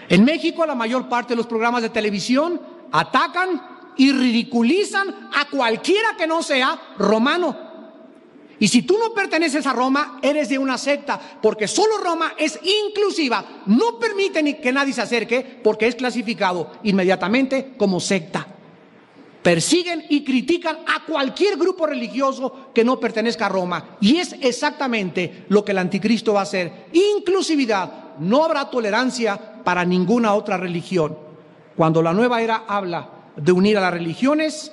En México, la mayor parte de los programas de televisión atacan y ridiculizan a cualquiera que no sea romano. Y si tú no perteneces a Roma, eres de una secta, porque solo Roma es inclusiva. No permite ni que nadie se acerque, porque es clasificado inmediatamente como secta. Persiguen y critican a cualquier grupo religioso que no pertenezca a Roma. Y es exactamente lo que el anticristo va a hacer. Inclusividad. No habrá tolerancia para ninguna otra religión. Cuando la nueva era habla de unir a las religiones,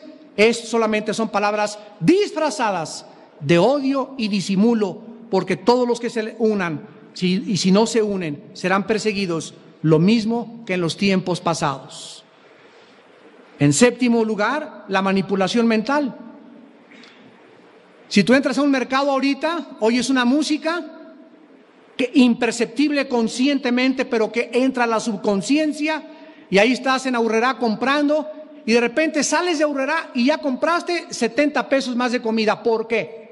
solamente son palabras disfrazadas de odio y disimulo, porque todos los que se unan, y si no se unen, serán perseguidos, lo mismo que en los tiempos pasados. En séptimo lugar, la manipulación mental. Si tú entras a un mercado ahorita, oyes una música que imperceptible conscientemente, pero que entra a la subconsciencia, y ahí estás en Aurrerá comprando, y de repente sales de Aurrerá y ya compraste 70 pesos más de comida. ¿Por qué?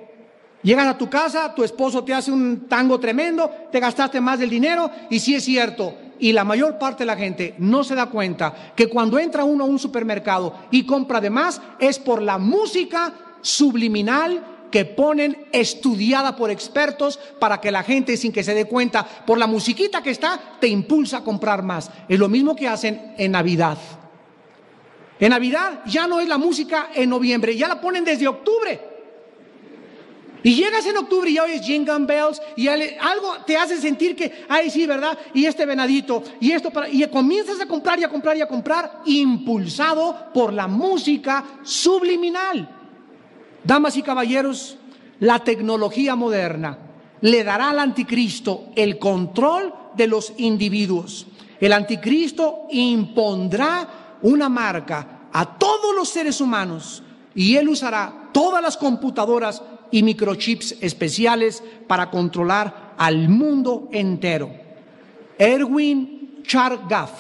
Llegas a tu casa, tu esposo te hace un tango tremendo, te gastaste más del dinero, y sí es cierto. Y la mayor parte de la gente no se da cuenta que cuando entra uno a un supermercado y compra de más, es por la música subliminal que ponen, estudiada por expertos, para que la gente, sin que se dé cuenta, por la musiquita que está, te impulsa a comprar más. Es lo mismo que hacen en Navidad. En Navidad ya no es la música en noviembre, ya la ponen desde octubre. Y llegas en octubre y ya oyes Jingle Bells y algo te hace sentir que, ay sí, ¿verdad? Y este venadito, y esto y comienzas a comprar y a comprar y a comprar, impulsado por la música subliminal. Damas y caballeros, la tecnología moderna le dará al anticristo el control de los individuos. El anticristo impondrá una marca a todos los seres humanos y él usará todas las computadoras y microchips especiales para controlar al mundo entero. Erwin Chargaff,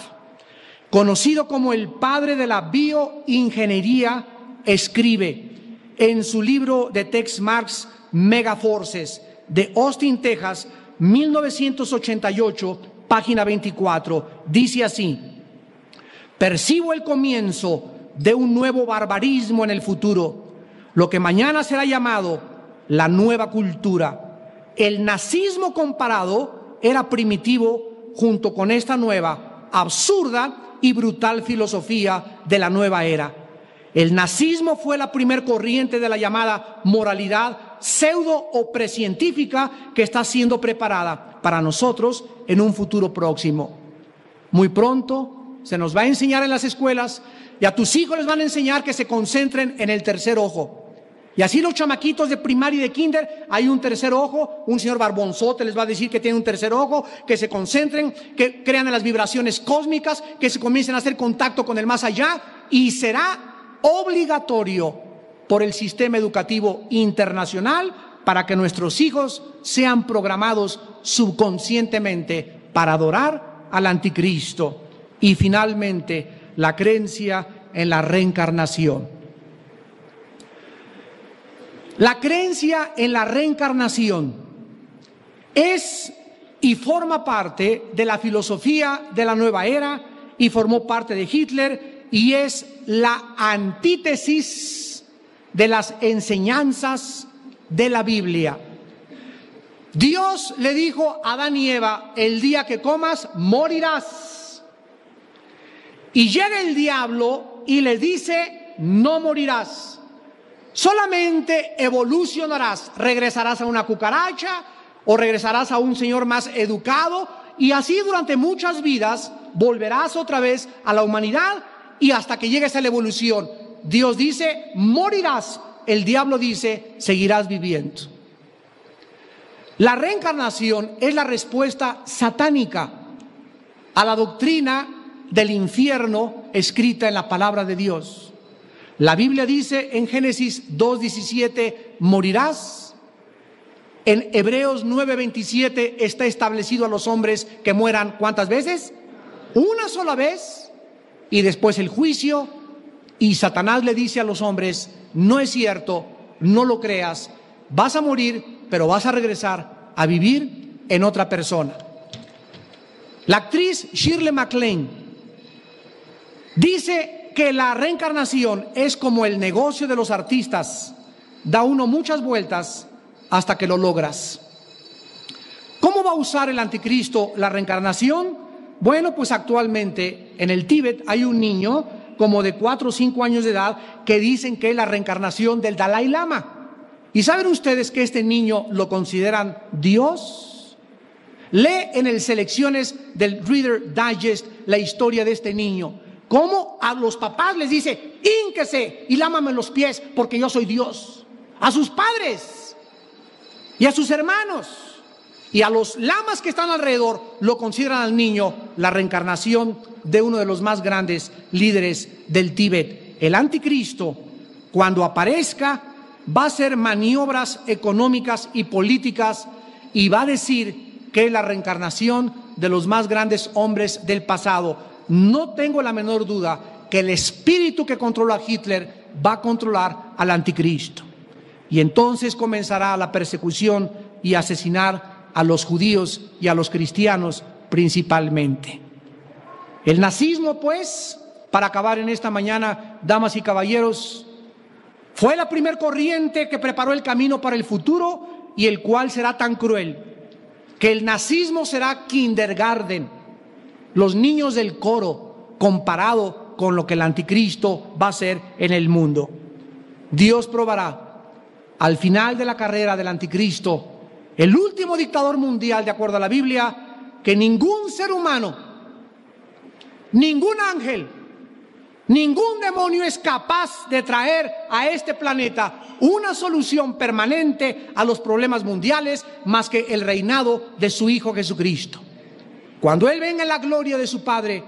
conocido como el padre de la bioingeniería, escribe en su libro de Tex Marx, Megaforces, de Austin, Texas, 1988, página 24, dice así: percibo el comienzo de un nuevo barbarismo en el futuro, lo que mañana será llamado la nueva cultura. El nazismo comparado era primitivo junto con esta nueva, absurda y brutal filosofía de la nueva era. El nazismo fue la primer corriente de la llamada moralidad pseudo o precientífica que está siendo preparada para nosotros en un futuro próximo. Muy pronto se nos va a enseñar en las escuelas, y a tus hijos les van a enseñar que se concentren en el tercer ojo. Y así los chamaquitos de primaria y de kinder, hay un tercer ojo, un señor barbonzote les va a decir que tiene un tercer ojo, que se concentren, que crean en las vibraciones cósmicas, que se comiencen a hacer contacto con el más allá, y será obligatorio por el sistema educativo internacional para que nuestros hijos sean programados subconscientemente para adorar al anticristo. Y finalmente, la creencia en la reencarnación. La creencia en la reencarnación es y forma parte de la filosofía de la nueva era y formó parte de Hitler y es la antítesis de las enseñanzas de la Biblia. Dios le dijo a Adán y Eva: el día que comas morirás. Y llega el diablo y le dice: no morirás. Solamente evolucionarás, regresarás a una cucaracha o regresarás a un señor más educado, y así durante muchas vidas volverás otra vez a la humanidad y hasta que llegues a la evolución. Dios dice, morirás. El diablo dice, seguirás viviendo. La reencarnación es la respuesta satánica a la doctrina del infierno escrita en la palabra de Dios. La Biblia dice en Génesis 2:17, morirás. En Hebreos 9:27 está establecido a los hombres que mueran, ¿cuántas veces? Una sola vez, y después el juicio. Y Satanás le dice a los hombres, no es cierto, no lo creas, vas a morir, pero vas a regresar a vivir en otra persona. La actriz Shirley MacLaine dice que la reencarnación es como el negocio de los artistas, da uno muchas vueltas hasta que lo logras. ¿Cómo va a usar el anticristo la reencarnación? Bueno, pues actualmente en el Tíbet hay un niño como de 4 o 5 años de edad que dicen que es la reencarnación del Dalai Lama. ¿Y saben ustedes que este niño lo consideran Dios? Lee en el Selecciones del Reader Digest la historia de este niño. Cómo a los papás les dice, hínquese y lámame los pies porque yo soy Dios. A sus padres y a sus hermanos y a los lamas que están alrededor lo consideran al niño la reencarnación de uno de los más grandes líderes del Tíbet. El anticristo, cuando aparezca, va a hacer maniobras económicas y políticas y va a decir que es la reencarnación de los más grandes hombres del pasado. No tengo la menor duda que el espíritu que controla a Hitler va a controlar al anticristo. Y entonces comenzará la persecución y asesinar a los judíos y a los cristianos principalmente. El nazismo, pues, para acabar en esta mañana, damas y caballeros, fue la primer corriente que preparó el camino para el futuro y el cual será tan cruel que el nazismo será kindergarten, los niños del coro, comparado con lo que el anticristo va a hacer en el mundo. Dios probará al final de la carrera del anticristo, el último dictador mundial de acuerdo a la Biblia, que ningún ser humano, ningún ángel, ningún demonio es capaz de traer a este planeta una solución permanente a los problemas mundiales más que el reinado de su Hijo Jesucristo. Cuando Él venga en la gloria de su Padre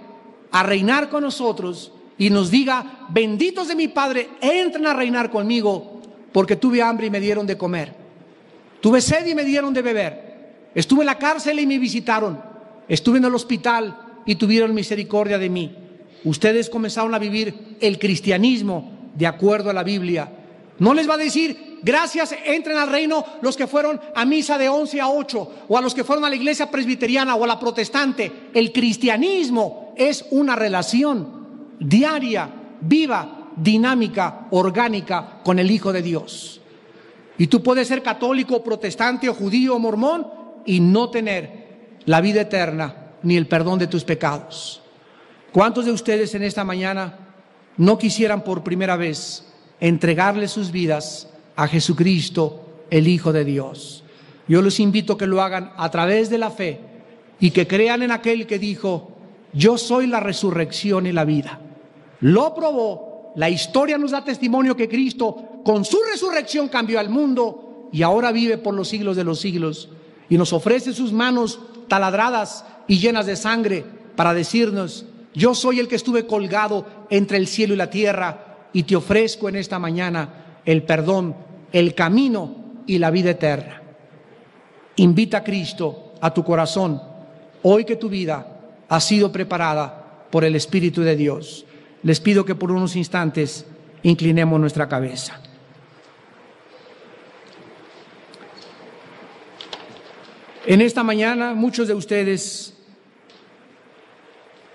a reinar con nosotros y nos diga, benditos de mi Padre, entren a reinar conmigo, porque tuve hambre y me dieron de comer, tuve sed y me dieron de beber, estuve en la cárcel y me visitaron, estuve en el hospital y tuvieron misericordia de mí. Ustedes comenzaron a vivir el cristianismo de acuerdo a la Biblia. No les va a decir, gracias, entren al reino los que fueron a misa de 11 a 8, o a los que fueron a la iglesia presbiteriana o a la protestante. El cristianismo es una relación diaria, viva, dinámica, orgánica con el Hijo de Dios. Y tú puedes ser católico, protestante o judío o mormón y no tener la vida eterna ni el perdón de tus pecados. ¿Cuántos de ustedes en esta mañana no quisieran por primera vez entregarle sus vidas a Jesucristo, el Hijo de Dios? Yo los invito a que lo hagan a través de la fe y que crean en aquel que dijo, yo soy la resurrección y la vida. Lo probó, la historia nos da testimonio que Cristo con su resurrección cambió al mundo y ahora vive por los siglos de los siglos y nos ofrece sus manos taladradas y llenas de sangre para decirnos, yo soy el que estuve colgado entre el cielo y la tierra y te ofrezco en esta mañana el perdón, el camino y la vida eterna. Invita a Cristo a tu corazón, hoy que tu vida ha sido preparada por el Espíritu de Dios. Les pido que por unos instantes inclinemos nuestra cabeza. En esta mañana muchos de ustedes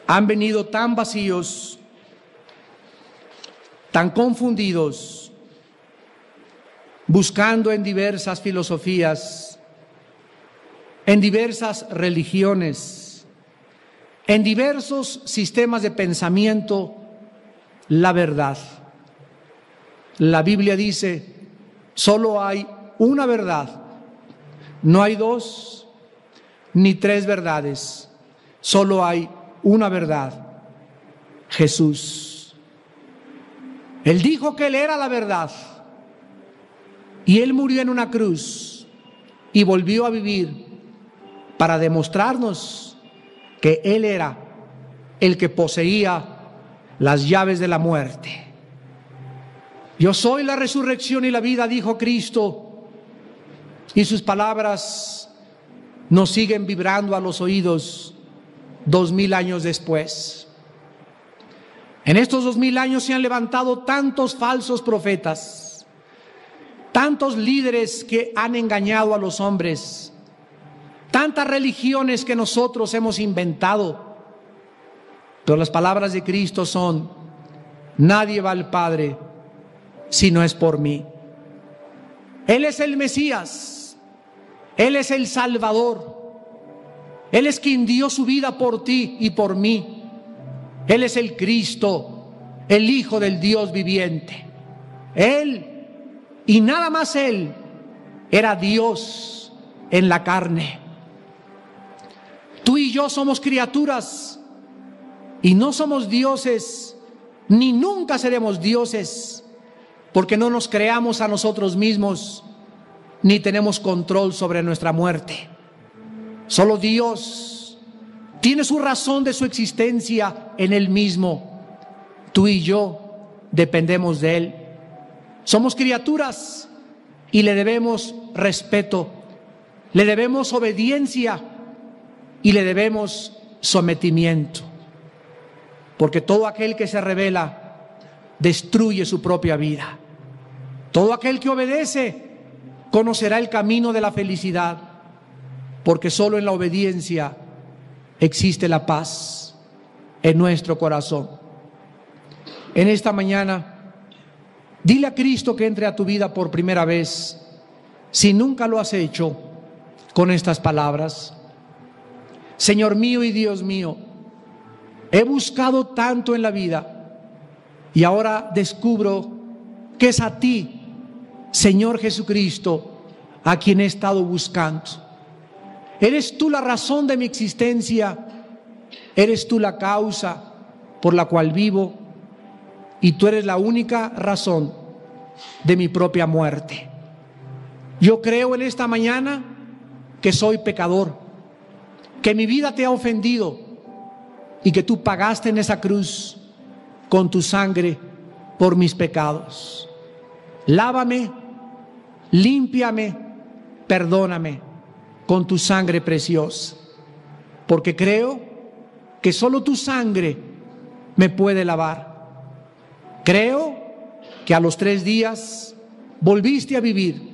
han venido tan vacíos, tan confundidos, buscando en diversas filosofías, en diversas religiones, en diversos sistemas de pensamiento, la verdad. La Biblia dice, solo hay una verdad. No hay dos ni tres verdades. Solo hay una verdad. Jesús. Él dijo que Él era la verdad. Y Él murió en una cruz y volvió a vivir para demostrarnos que Él era el que poseía las llaves de la muerte. Yo soy la resurrección y la vida, dijo Cristo, y sus palabras nos siguen vibrando a los oídos 2000 años después. En estos 2000 años se han levantado tantos falsos profetas, tantos líderes que han engañado a los hombres, tantas religiones que nosotros hemos inventado. Pero las palabras de Cristo son: nadie va al Padre si no es por mí. Él es el Mesías, Él es el Salvador, Él es quien dio su vida por ti y por mí. Él es el Cristo, el Hijo del Dios viviente. Él, y nada más Él, era Dios en la carne. Tú y yo somos criaturas y no somos dioses, ni nunca seremos dioses, porque no nos creamos a nosotros mismos, ni tenemos control sobre nuestra muerte. Solo Dios tiene su razón de su existencia en Él mismo. Tú y yo dependemos de Él. Somos criaturas y le debemos respeto, le debemos obediencia y le debemos sometimiento. Porque todo aquel que se rebela destruye su propia vida. Todo aquel que obedece conocerá el camino de la felicidad, porque solo en la obediencia existe la paz en nuestro corazón. En esta mañana, dile a Cristo que entre a tu vida por primera vez, si nunca lo has hecho, con estas palabras: Señor mío y Dios mío, he buscado tanto en la vida y ahora descubro que es a ti, Señor Jesucristo, a quien he estado buscando. Eres tú la razón de mi existencia, eres tú la causa por la cual vivo y tú eres la única razón de mi propia muerte. Yo creo en esta mañana que soy pecador, que mi vida te ha ofendido y que tú pagaste en esa cruz con tu sangre por mis pecados. Lávame, límpiame, perdóname con tu sangre preciosa, porque creo que solo tu sangre me puede lavar. Creo que a los 3 días volviste a vivir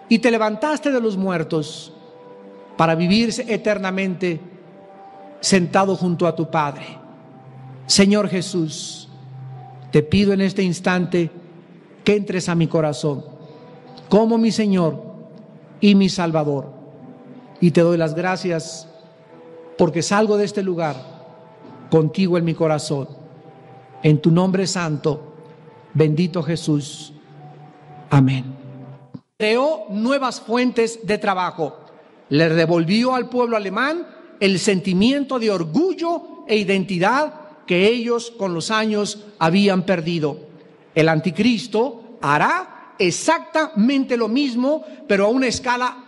y te levantaste de los muertos para vivir eternamente sentado junto a tu Padre. Señor Jesús, te pido en este instante que entres a mi corazón como mi Señor y mi Salvador. Y te doy las gracias porque salgo de este lugar contigo en mi corazón. En tu nombre santo, bendito Jesús. Amén. Creó nuevas fuentes de trabajo. Le devolvió al pueblo alemán el sentimiento de orgullo e identidad que ellos con los años habían perdido. El anticristo hará exactamente lo mismo, pero a una escala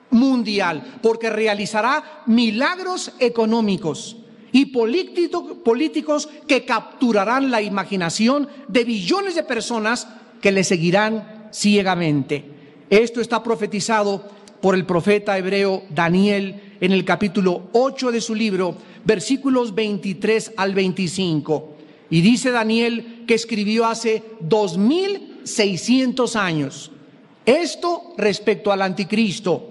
mundial, porque realizará milagros económicos y políticos que capturarán la imaginación de billones de personas que le seguirán ciegamente. Esto está profetizado por el profeta hebreo Daniel en el capítulo 8 de su libro, versículos 23 al 25. Y dice Daniel que escribió hace 2600 años. Esto respecto al anticristo.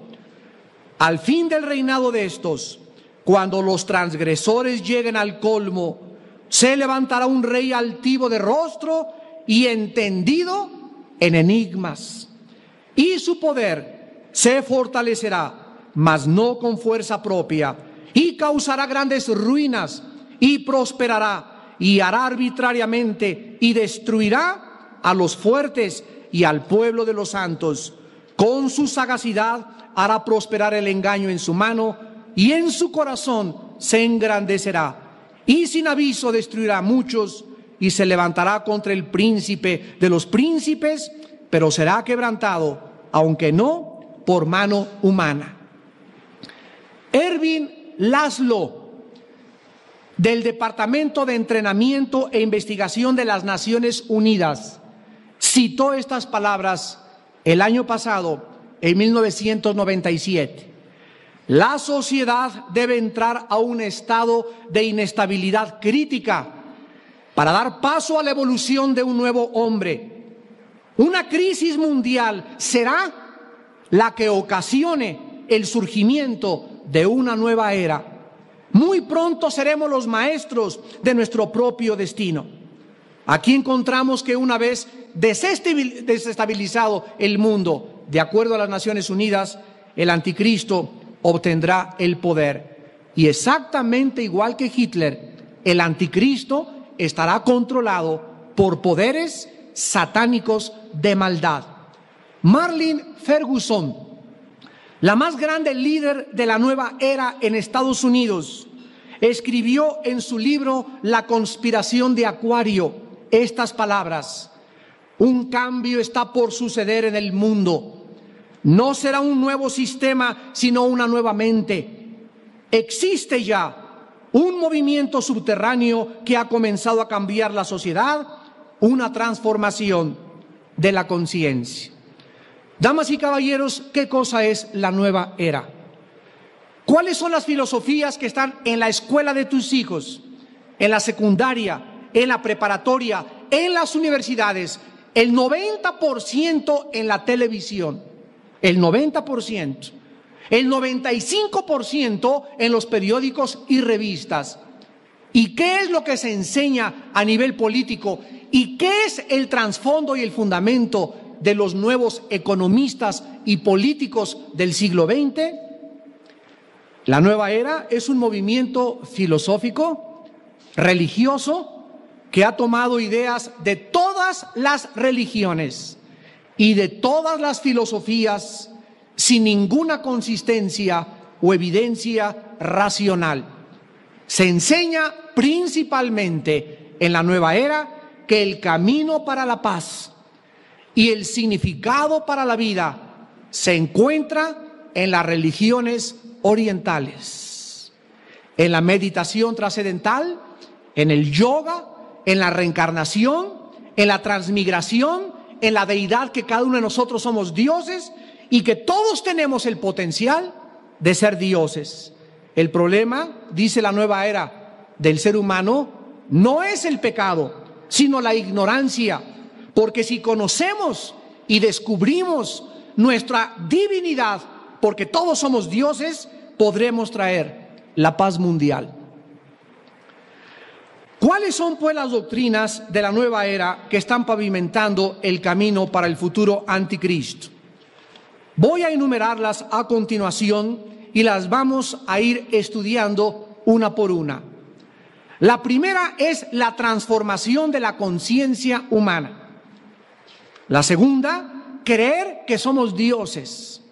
Al fin del reinado de estos, cuando los transgresores lleguen al colmo, se levantará un rey altivo de rostro y entendido en enigmas. Y su poder se fortalecerá, mas no con fuerza propia, y causará grandes ruinas, y prosperará, y hará arbitrariamente, y destruirá a los fuertes y al pueblo de los santos. Con su sagacidad hará prosperar el engaño en su mano, y en su corazón se engrandecerá. Y sin aviso destruirá a muchos, y se levantará contra el príncipe de los príncipes, pero será quebrantado, aunque no por mano humana. Ervin Laszlo, del Departamento de Entrenamiento e Investigación de las Naciones Unidas, citó estas palabras el año pasado, en 1997. La sociedad debe entrar a un estado de inestabilidad crítica para dar paso a la evolución de un nuevo hombre. Una crisis mundial será la que ocasione el surgimiento de una nueva era. Muy pronto seremos los maestros de nuestro propio destino. Aquí encontramos que una vez desestabilizado el mundo, de acuerdo a las Naciones Unidas, el anticristo obtendrá el poder. Y exactamente igual que Hitler, el anticristo estará controlado por poderes satánicos de maldad. Marlene Ferguson, la más grande líder de la nueva era en Estados Unidos, escribió en su libro La conspiración de Acuario estas palabras: un cambio está por suceder en el mundo. No será un nuevo sistema, sino una nueva mente. Existe ya un movimiento subterráneo que ha comenzado a cambiar la sociedad, una transformación de la conciencia. Damas y caballeros, ¿qué cosa es la nueva era? ¿Cuáles son las filosofías que están en la escuela de tus hijos, en la secundaria, en la preparatoria, en las universidades? El 90% en la televisión, el 90%, el 95% en los periódicos y revistas. ¿Y qué es lo que se enseña a nivel político? ¿Y qué es el trasfondo y el fundamento de los nuevos economistas y políticos del siglo XX? La nueva era es un movimiento filosófico, religioso, que ha tomado ideas de todas las religiones y de todas las filosofías sin ninguna consistencia o evidencia racional. Se enseña principalmente en la nueva era que el camino para la paz y el significado para la vida se encuentra en las religiones orientales, en la meditación trascendental, en el yoga, en la reencarnación, en la transmigración, en la deidad, que cada uno de nosotros somos dioses y que todos tenemos el potencial de ser dioses. El problema, dice la nueva era del ser humano, no es el pecado, sino la ignorancia, porque si conocemos y descubrimos nuestra divinidad, porque todos somos dioses, podremos traer la paz mundial. ¿Cuáles son pues las doctrinas de la nueva era que están pavimentando el camino para el futuro anticristo? Voy a enumerarlas a continuación y las vamos a ir estudiando una por una. La primera es la transformación de la conciencia humana. La segunda, creer que somos dioses.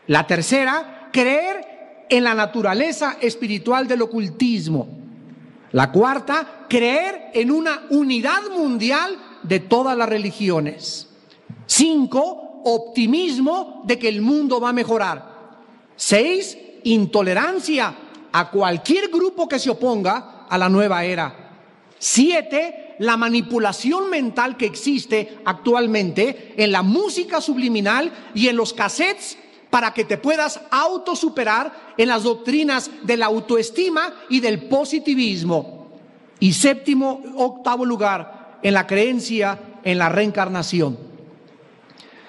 La tercera, creer en la naturaleza espiritual del ocultismo. La cuarta, creer en una unidad mundial de todas las religiones. 5, optimismo de que el mundo va a mejorar. 6, intolerancia a cualquier grupo que se oponga a la nueva era. 7, la manipulación mental que existe actualmente en la música subliminal y en los cassettes para que te puedas autosuperar en las doctrinas de la autoestima y del positivismo. Y 7, octavo lugar, en la creencia en la reencarnación.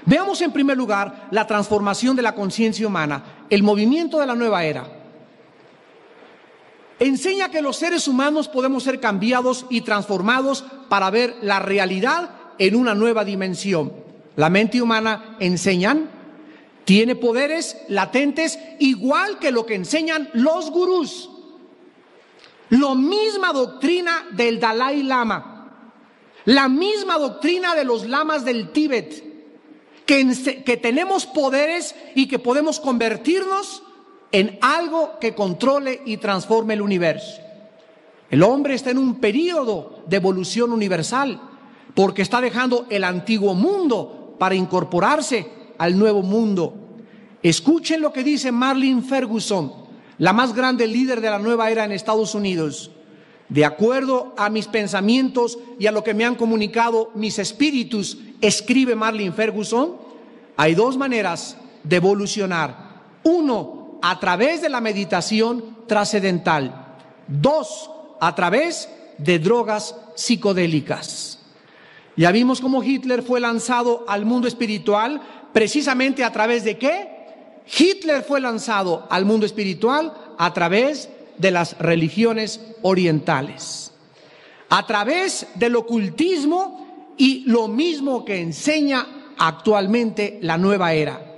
Veamos en primer lugar la transformación de la conciencia humana, el movimiento de la nueva era. Enseña que los seres humanos podemos ser cambiados y transformados para ver la realidad en una nueva dimensión. La mente humana, enseñan, tiene poderes latentes igual que lo que enseñan los gurús. La misma doctrina del Dalai Lama. La misma doctrina de los lamas del Tíbet, que tenemos poderes y que podemos convertirnos en algo que controle y transforme el universo. El hombre está en un periodo de evolución universal porque está dejando el antiguo mundo para incorporarse al nuevo mundo. Escuchen lo que dice Marlene Ferguson, la más grande líder de la nueva era en Estados Unidos. De acuerdo a mis pensamientos y a lo que me han comunicado mis espíritus, escribe Marlene Ferguson, hay dos maneras de evolucionar. Uno, a través de la meditación trascendental. Dos, a través de drogas psicodélicas. Ya vimos cómo Hitler fue lanzado al mundo espiritual, precisamente a través de ¿qué? Hitler fue lanzado al mundo espiritual a través de las religiones orientales, a través del ocultismo y lo mismo que enseña actualmente la nueva era.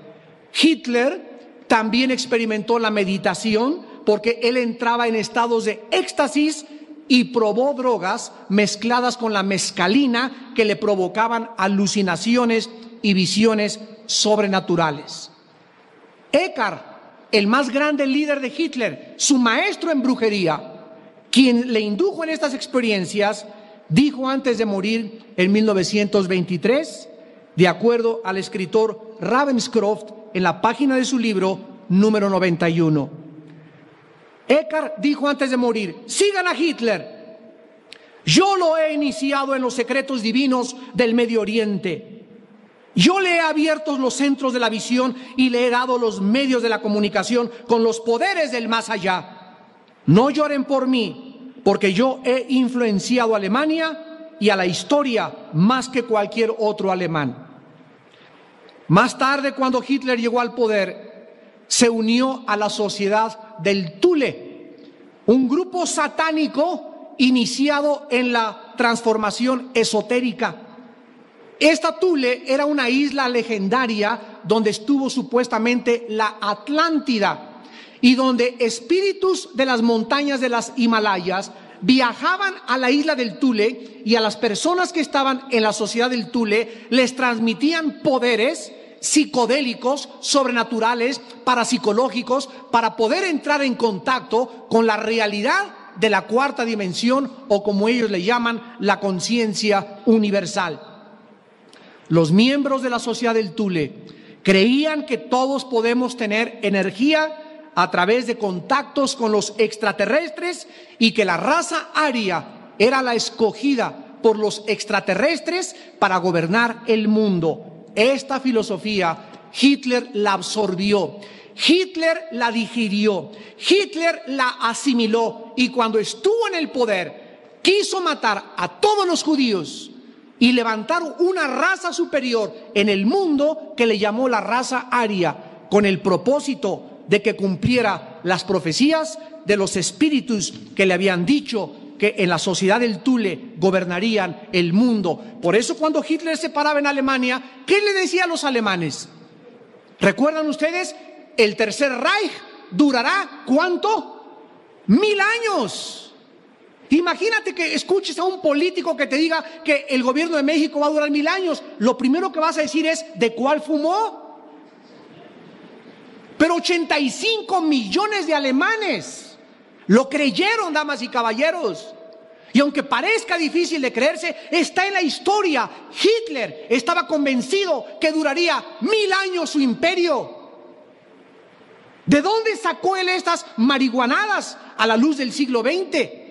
Hitler también experimentó la meditación porque él entraba en estados de éxtasis y probó drogas mezcladas con la mescalina que le provocaban alucinaciones y visiones sobrenaturales. Eckhart, el más grande líder de Hitler, su maestro en brujería, quien le indujo en estas experiencias, dijo antes de morir en 1923, de acuerdo al escritor Ravenscroft en la página de su libro número 91. Eckhart dijo antes de morir: sigan a Hitler, yo lo he iniciado en los secretos divinos del Medio Oriente. Yo le he abierto los centros de la visión y le he dado los medios de la comunicación con los poderes del más allá. No lloren por mí, porque yo he influenciado a Alemania y a la historia más que cualquier otro alemán. Más tarde, cuando Hitler llegó al poder, se unió a la Sociedad del Thule, un grupo satánico iniciado en la transformación esotérica. Esta Thule era una isla legendaria donde estuvo supuestamente la Atlántida y donde espíritus de las montañas de las Himalayas viajaban a la isla del Thule y a las personas que estaban en la sociedad del Thule les transmitían poderes psicodélicos, sobrenaturales, parapsicológicos, para poder entrar en contacto con la realidad de la cuarta dimensión, o como ellos le llaman, la conciencia universal. Los miembros de la sociedad del Thule creían que todos podemos tener energía a través de contactos con los extraterrestres y que la raza aria era la escogida por los extraterrestres para gobernar el mundo. Esta filosofía Hitler la absorbió, Hitler la digirió, Hitler la asimiló y cuando estuvo en el poder quiso matar a todos los judíos y levantar una raza superior en el mundo que le llamó la raza aria, con el propósito de que cumpliera las profecías de los espíritus que le habían dicho que en la sociedad del Thule gobernarían el mundo. Por eso cuando Hitler se paraba en Alemania, ¿qué le decía a los alemanes? ¿Recuerdan ustedes? El Tercer Reich durará ¿cuánto? 1000 años. Imagínate que escuches a un político que te diga que el gobierno de México va a durar 1000 años. Lo primero que vas a decir es: ¿de cuál fumó? Pero 85 millones de alemanes lo creyeron, damas y caballeros. Y aunque parezca difícil de creerse, está en la historia. Hitler estaba convencido que duraría 1000 años su imperio. ¿De dónde sacó él estas marihuanadas a la luz del siglo XX?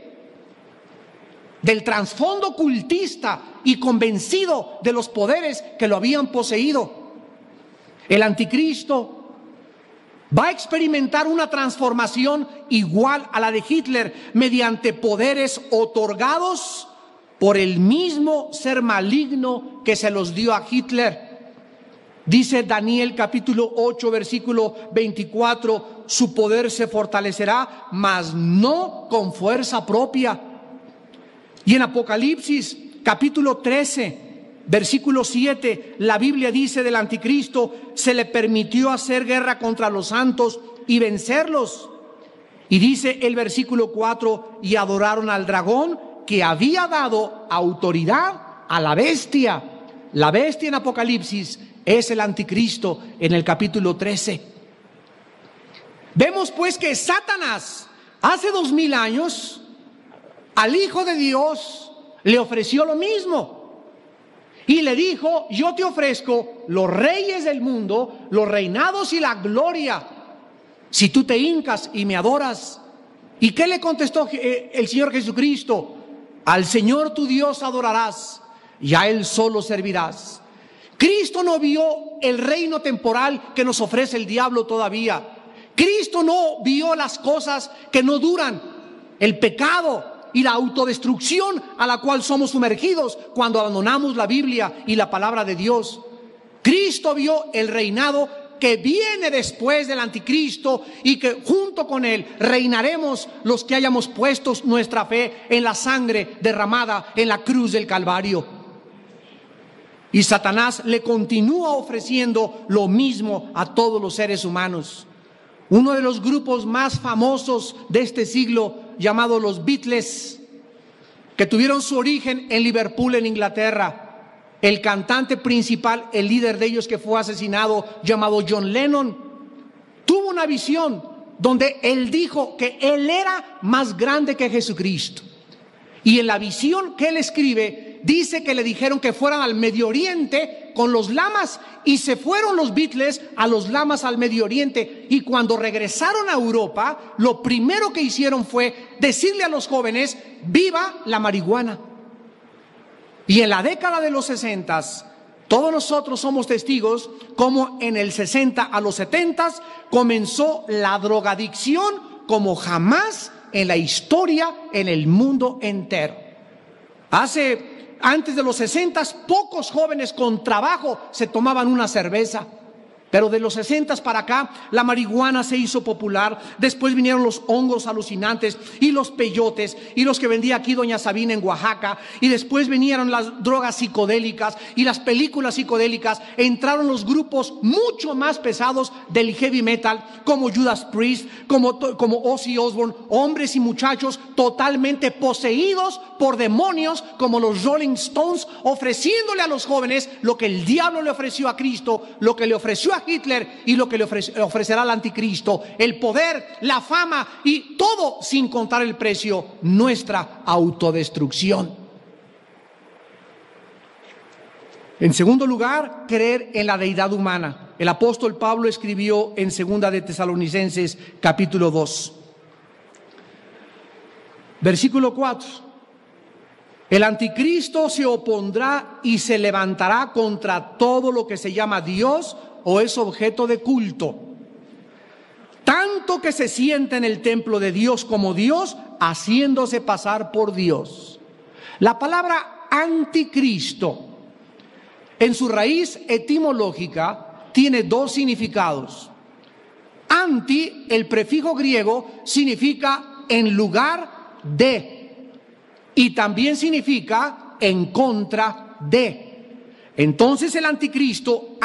Del trasfondo ocultista y convencido de los poderes que lo habían poseído. El anticristo va a experimentar una transformación igual a la de Hitler mediante poderes otorgados por el mismo ser maligno que se los dio a Hitler. Dice Daniel capítulo 8 versículo 24: su poder se fortalecerá, mas no con fuerza propia. Y en Apocalipsis capítulo 13 versículo 7, la Biblia dice del anticristo: se le permitió hacer guerra contra los santos y vencerlos. Y dice el versículo 4: y adoraron al dragón que había dado autoridad a la bestia. La bestia en Apocalipsis es el anticristo en el capítulo 13. Vemos pues que Satanás hace 2000 años al Hijo de Dios le ofreció lo mismo y le dijo: yo te ofrezco los reyes del mundo, los reinados y la gloria, si tú te hincas y me adoras. ¿Y qué le contestó el Señor Jesucristo? Al Señor tu Dios adorarás y a Él solo servirás. Cristo no vio el reino temporal que nos ofrece el diablo todavía. Cristo no vio las cosas que no duran, el pecado y la autodestrucción a la cual somos sumergidos cuando abandonamos la Biblia y la palabra de Dios. Cristo vio el reinado que viene después del anticristo y que junto con él reinaremos los que hayamos puesto nuestra fe en la sangre derramada en la cruz del Calvario. Y Satanás le continúa ofreciendo lo mismo a todos los seres humanos. Uno de los grupos más famosos de este siglo, llamado los Beatles, que tuvieron su origen en Liverpool, en Inglaterra. El cantante principal, el líder de ellos que fue asesinado, llamado John Lennon, tuvo una visión donde él dijo que él era más grande que Jesucristo. Y en la visión que él escribe, dice que le dijeron que fueran al Medio Oriente con los lamas, y se fueron los Beatles a los lamas al Medio Oriente. Y cuando regresaron a Europa, lo primero que hicieron fue decirle a los jóvenes: ¡viva la marihuana! Y en la década de los 60, todos nosotros somos testigos como en el 60 a los 70 comenzó la drogadicción como jamás en la historia en el mundo entero. Antes de los 60, pocos jóvenes con trabajo se tomaban una cerveza. Pero de los 60 para acá, la marihuana se hizo popular. Después vinieron los hongos alucinantes y los peyotes y los que vendía aquí doña Sabina en Oaxaca. Y después vinieron las drogas psicodélicas y las películas psicodélicas. Entraron los grupos mucho más pesados del heavy metal, como Judas Priest, como Ozzy Osbourne, hombres y muchachos totalmente poseídos por demonios, como los Rolling Stones, ofreciéndole a los jóvenes lo que el diablo le ofreció a Cristo, lo que le ofreció a Hitler y lo que le ofrecerá al anticristo: el poder, la fama y todo, sin contar el precio, nuestra autodestrucción. En segundo lugar, creer en la deidad humana. El apóstol Pablo escribió en 2 de Tesalonicenses capítulo 2, versículo 4: el anticristo se opondrá y se levantará contra todo lo que se llama Dios o es objeto de culto, tanto que se sienta en el templo de Dios como Dios, haciéndose pasar por Dios. La palabra anticristo, en su raíz etimológica, tiene dos significados. Anti, el prefijo griego, significa en lugar de, y también significa en contra de. Entonces el anticristo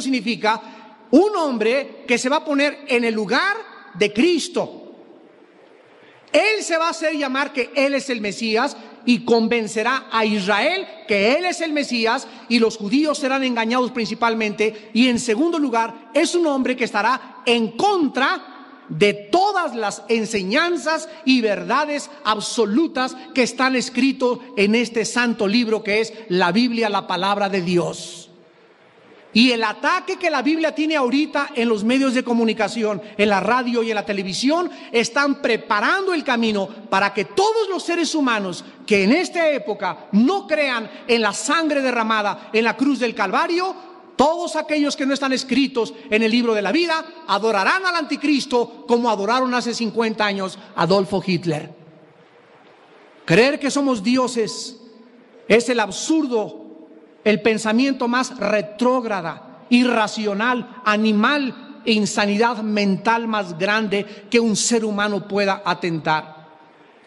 significa un hombre que se va a poner en el lugar de Cristo. Él se va a hacer llamar que Él es el Mesías y convencerá a Israel que Él es el Mesías, y los judíos serán engañados principalmente. Y en segundo lugar, es un hombre que estará en contra de todas las enseñanzas y verdades absolutas que están escritos en este santo libro que es la Biblia, la palabra de Dios. Y el ataque que la Biblia tiene ahorita en los medios de comunicación, en la radio y en la televisión, están preparando el camino para que todos los seres humanos que en esta época no crean en la sangre derramada en la cruz del Calvario, todos aquellos que no están escritos en el libro de la vida, adorarán al anticristo como adoraron hace 50 años Adolfo Hitler. Creer que somos dioses es el absurdo, el pensamiento más retrógrada, irracional, animal e insanidad mental más grande que un ser humano pueda atentar.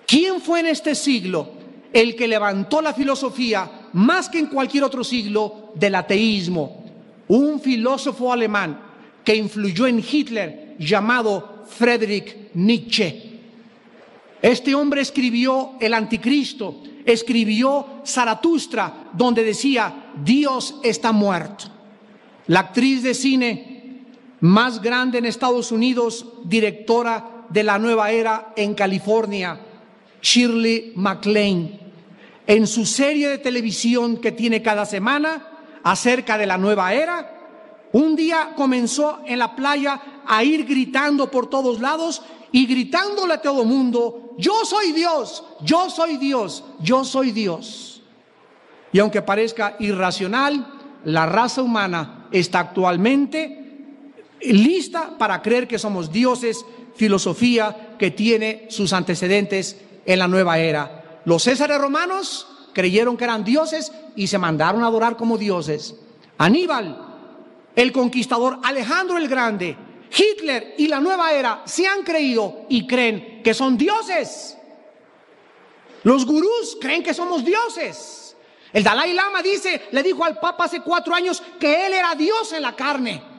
¿Quién fue en este siglo el que levantó la filosofía más que en cualquier otro siglo del ateísmo? Un filósofo alemán que influyó en Hitler llamado Friedrich Nietzsche. Este hombre escribió El Anticristo, escribió Zaratustra, donde decía: Dios está muerto. La actriz de cine más grande en Estados Unidos, directora de La Nueva Era en California, Shirley MacLaine, en su serie de televisión que tiene cada semana acerca de la nueva era, un día comenzó en la playa a ir gritando por todos lados y gritándole a todo mundo: yo soy Dios, yo soy Dios, yo soy Dios. Y aunque parezca irracional, la raza humana está actualmente lista para creer que somos dioses, filosofía que tiene sus antecedentes en la nueva era. Los césares romanos creyeron que eran dioses y se mandaron a adorar como dioses. Aníbal, el conquistador, Alejandro el Grande, Hitler y la nueva era se han creído y creen que son dioses. Los gurús creen que somos dioses. El Dalai Lama le dijo al Papa hace 4 años que él era Dios en la carne.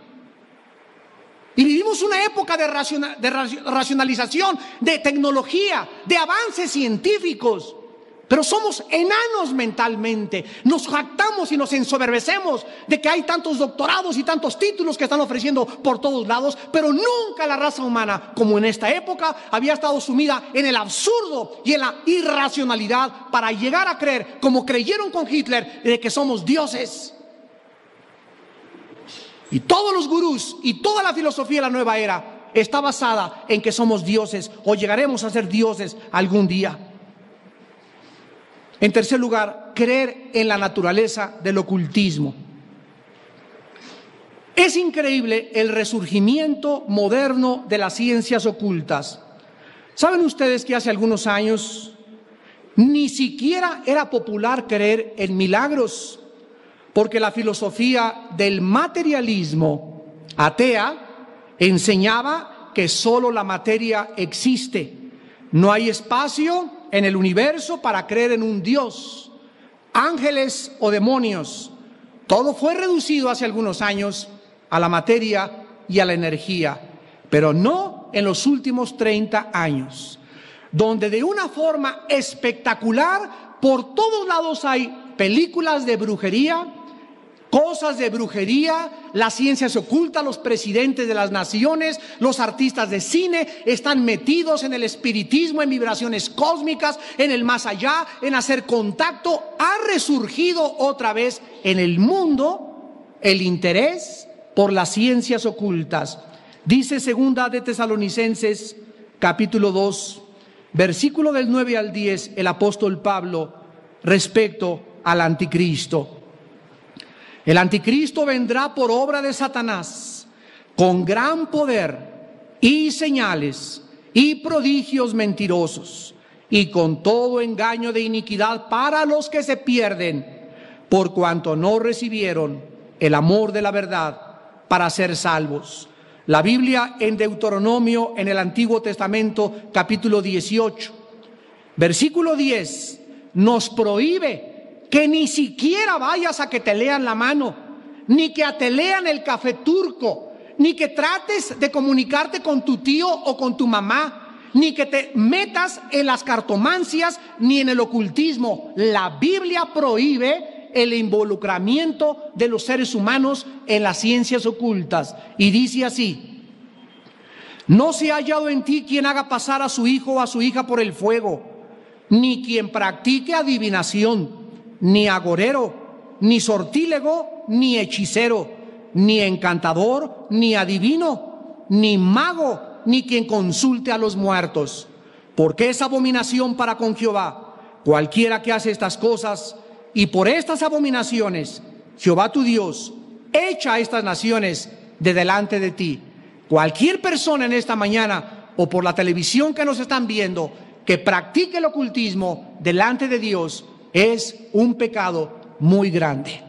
Y vivimos una época de racionalización, de tecnología, de avances científicos. Pero somos enanos mentalmente. Nos jactamos y nos ensoberbecemos de que hay tantos doctorados y tantos títulos que están ofreciendo por todos lados, pero nunca la raza humana, como en esta época, había estado sumida en el absurdo y en la irracionalidad para llegar a creer, como creyeron con Hitler, de que somos dioses. Y todos los gurús y toda la filosofía de la nueva era está basada en que somos dioses o llegaremos a ser dioses algún día. En tercer lugar, creer en la naturaleza del ocultismo. Es increíble el resurgimiento moderno de las ciencias ocultas. ¿Saben ustedes que hace algunos años ni siquiera era popular creer en milagros? Porque la filosofía del materialismo atea enseñaba que solo la materia existe. No hay espacio en el universo para creer en un Dios, ángeles o demonios. Todo fue reducido hace algunos años a la materia y a la energía, pero no en los últimos 30 años, donde de una forma espectacular por todos lados hay películas de brujería, cosas de brujería, la ciencia se oculta, los presidentes de las naciones, los artistas de cine están metidos en el espiritismo, en vibraciones cósmicas, en el más allá, en hacer contacto. Ha resurgido otra vez en el mundo el interés por las ciencias ocultas. Dice segunda de Tesalonicenses, capítulo 2, versículo del 9 al 10, el apóstol Pablo respecto al anticristo. El anticristo vendrá por obra de Satanás, con gran poder y señales y prodigios mentirosos, y con todo engaño de iniquidad para los que se pierden, por cuanto no recibieron el amor de la verdad para ser salvos. La Biblia en Deuteronomio, en el Antiguo Testamento, capítulo 18, versículo 10, nos prohíbe que ni siquiera vayas a que te lean la mano, ni que te lean el café turco, ni que trates de comunicarte con tu tío o con tu mamá, ni que te metas en las cartomancias ni en el ocultismo. La Biblia prohíbe el involucramiento de los seres humanos en las ciencias ocultas. Y dice así: no se ha hallado en ti quien haga pasar a su hijo o a su hija por el fuego, ni quien practique adivinación, ni agorero, ni sortílego, ni hechicero, ni encantador, ni adivino, ni mago, ni quien consulte a los muertos, porque es abominación para con Jehová cualquiera que hace estas cosas, y por estas abominaciones Jehová tu Dios echa a estas naciones de delante de ti. Cualquier persona en esta mañana o por la televisión que nos están viendo que practique el ocultismo delante de Dios es un pecado muy grande.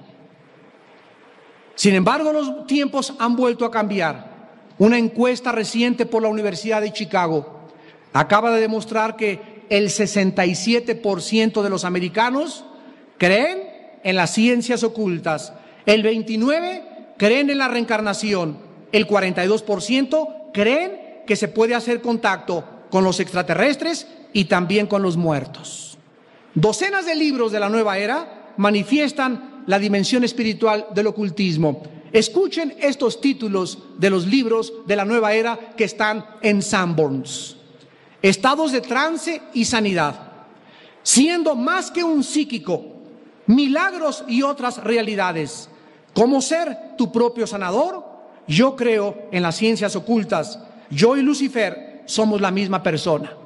Sin embargo, los tiempos han vuelto a cambiar. Una encuesta reciente por la Universidad de Chicago acaba de demostrar que el 67% de los americanos creen en las ciencias ocultas, el 29% creen en la reencarnación, el 42% creen que se puede hacer contacto con los extraterrestres y también con los muertos. Docenas de libros de la nueva era manifiestan la dimensión espiritual del ocultismo. Escuchen estos títulos de los libros de la nueva era que están en Sanborns: Estados de trance y sanidad, Siendo más que un psíquico, Milagros y otras realidades, Cómo ser tu propio sanador, Yo creo en las ciencias ocultas, Yo y Lucifer somos la misma persona.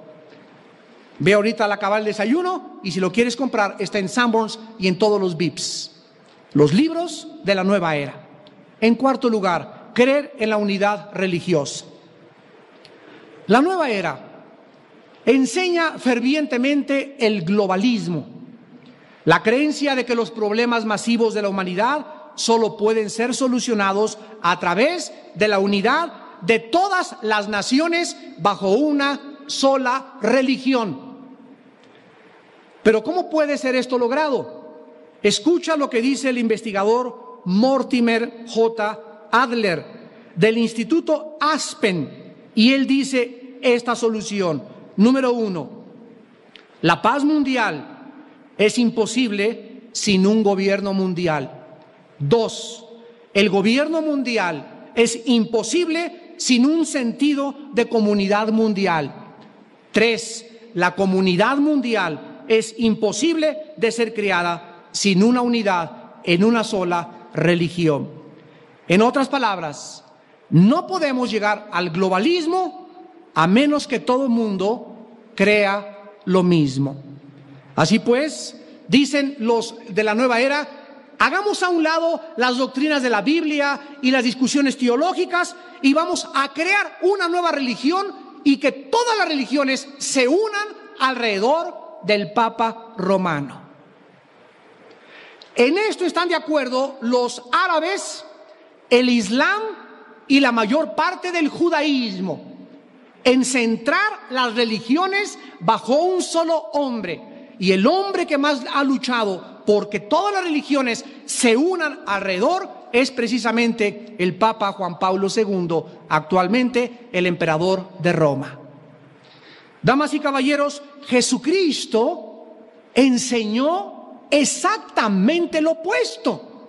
Ve ahorita al acabar el desayuno y si lo quieres comprar está en Sanborns y en todos los VIPs. Los libros de la nueva era. En cuarto lugar, creer en la unidad religiosa. La nueva era enseña fervientemente el globalismo, la creencia de que los problemas masivos de la humanidad solo pueden ser solucionados a través de la unidad de todas las naciones bajo una sola religión. Pero ¿cómo puede ser esto logrado? Escucha lo que dice el investigador Mortimer J. Adler del Instituto Aspen, y él dice esta solución. Número 1, la paz mundial es imposible sin un gobierno mundial. 2, el gobierno mundial es imposible sin un sentido de comunidad mundial. 3, la comunidad mundial es imposible de ser creada sin una unidad en una sola religión. En otras palabras, no podemos llegar al globalismo a menos que todo el mundo crea lo mismo. Así pues, dicen los de la nueva era, hagamos a un lado las doctrinas de la Biblia y las discusiones teológicas y vamos a crear una nueva religión y que todas las religiones se unan alrededor del Papa romano. En esto están de acuerdo los árabes, el Islam y la mayor parte del judaísmo, en centrar las religiones bajo un solo hombre. Y el hombre que más ha luchado porque todas las religiones se unan alrededor es precisamente el Papa Juan Pablo II, actualmente el emperador de Roma. Damas y caballeros, Jesucristo enseñó exactamente lo opuesto.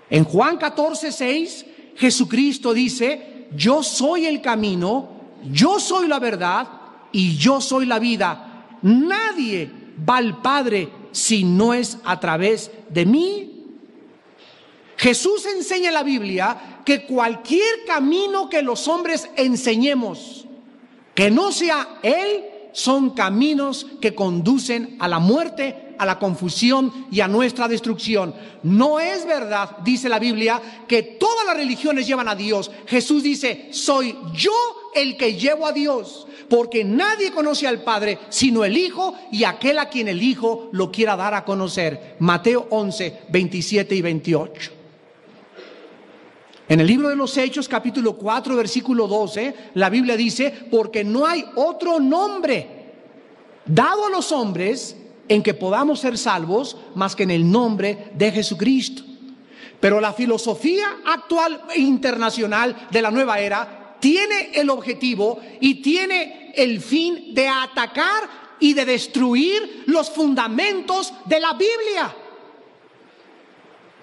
En Juan 14:6, Jesucristo dice: yo soy el camino, yo soy la verdad y yo soy la vida. Nadie va al Padre si no es a través de mí. Jesús enseña en la Biblia que cualquier camino que los hombres enseñemos que no sea Él, son caminos que conducen a la muerte, a la confusión y a nuestra destrucción. No es verdad, dice la Biblia, que todas las religiones llevan a Dios. Jesús dice: soy yo el que llevo a Dios, porque nadie conoce al Padre sino el Hijo y aquel a quien el Hijo lo quiera dar a conocer. Mateo 11, 27 y 28. En el libro de los Hechos, capítulo 4, versículo 12, la Biblia dice: porque no hay otro nombre dado a los hombres en que podamos ser salvos más que en el nombre de Jesucristo. Pero la filosofía actual e internacional de la nueva era tiene el objetivo y tiene el fin de atacar y de destruir los fundamentos de la Biblia.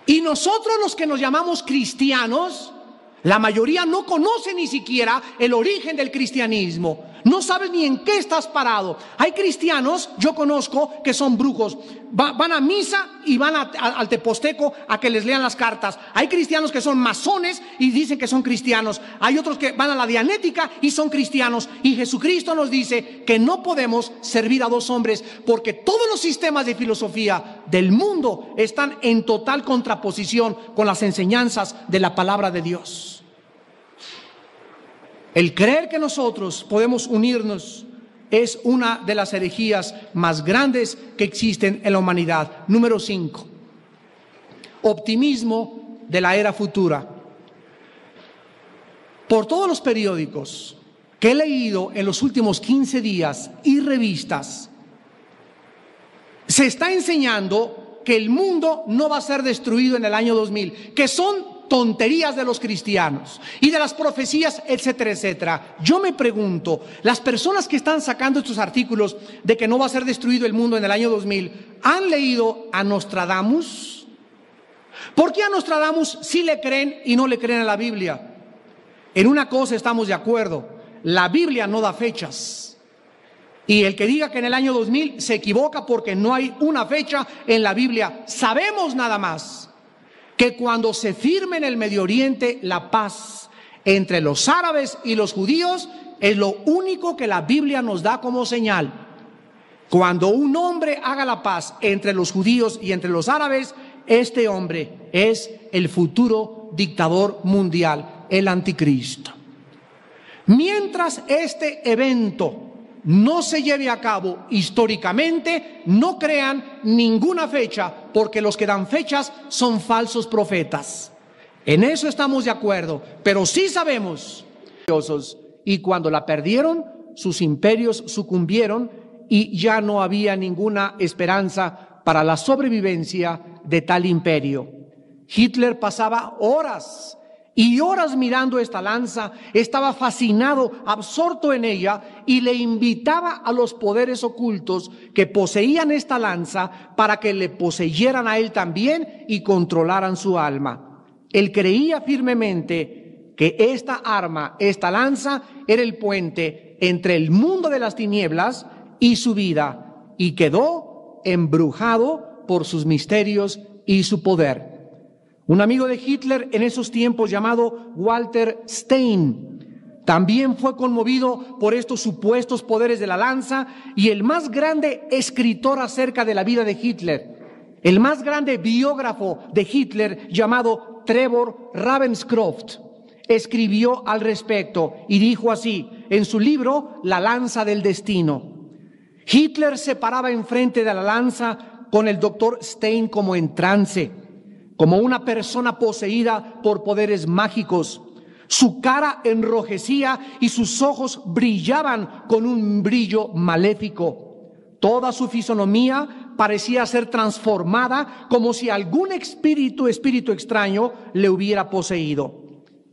Y nosotros, los que nos llamamos cristianos, la mayoría no conoce ni siquiera el origen del cristianismo. No sabes ni en qué estás parado. Hay cristianos, yo conozco, que son brujos. Van a misa y van al teposteco a que les lean las cartas. Hay cristianos que son masones y dicen que son cristianos. Hay otros que van a la dianética y son cristianos. Y Jesucristo nos dice que no podemos servir a dos hombres, porque todos los sistemas de filosofía del mundo están en total contraposición con las enseñanzas de la palabra de Dios. El creer que nosotros podemos unirnos es una de las herejías más grandes que existen en la humanidad. Número 5, optimismo de la era futura. Por todos los periódicos que he leído en los últimos 15 días y revistas, se está enseñando que el mundo no va a ser destruido en el año 2000, que son tonterías de los cristianos y de las profecías, etcétera, etcétera. Yo me pregunto, las personas que están sacando estos artículos de que no va a ser destruido el mundo en el año 2000, ¿han leído a Nostradamus? ¿Por qué a Nostradamus sí le creen y no le creen a la Biblia? En una cosa estamos de acuerdo: la Biblia no da fechas. Y el que diga que en el año 2000 se equivoca, porque no hay una fecha en la Biblia. Sabemos nada más que cuando se firme en el Medio Oriente la paz entre los árabes y los judíos, es lo único que la Biblia nos da como señal. Cuando un hombre haga la paz entre los judíos y entre los árabes, este hombre es el futuro dictador mundial, el anticristo. Mientras este evento no se lleve a cabo históricamente, no crean ninguna fecha, porque los que dan fechas son falsos profetas. En eso estamos de acuerdo, pero sí sabemos. Y cuando la perdieron, sus imperios sucumbieron y ya no había ninguna esperanza para la sobrevivencia de tal imperio. Hitler pasaba horas y horas mirando esta lanza, estaba fascinado, absorto en ella, y le invitaba a los poderes ocultos que poseían esta lanza para que le poseyeran a él también y controlaran su alma. Él creía firmemente que esta arma, esta lanza, era el puente entre el mundo de las tinieblas y su vida, y quedó embrujado por sus misterios y su poder. Un amigo de Hitler en esos tiempos, llamado Walter Stein, también fue conmovido por estos supuestos poderes de la lanza, y el más grande escritor acerca de la vida de Hitler, el más grande biógrafo de Hitler, llamado Trevor Ravenscroft, escribió al respecto y dijo así en su libro La lanza del destino: Hitler se paraba enfrente de la lanza con el doctor Stein como en trance, como una persona poseída por poderes mágicos. Su cara enrojecía y sus ojos brillaban con un brillo maléfico. Toda su fisonomía parecía ser transformada, como si algún espíritu extraño le hubiera poseído.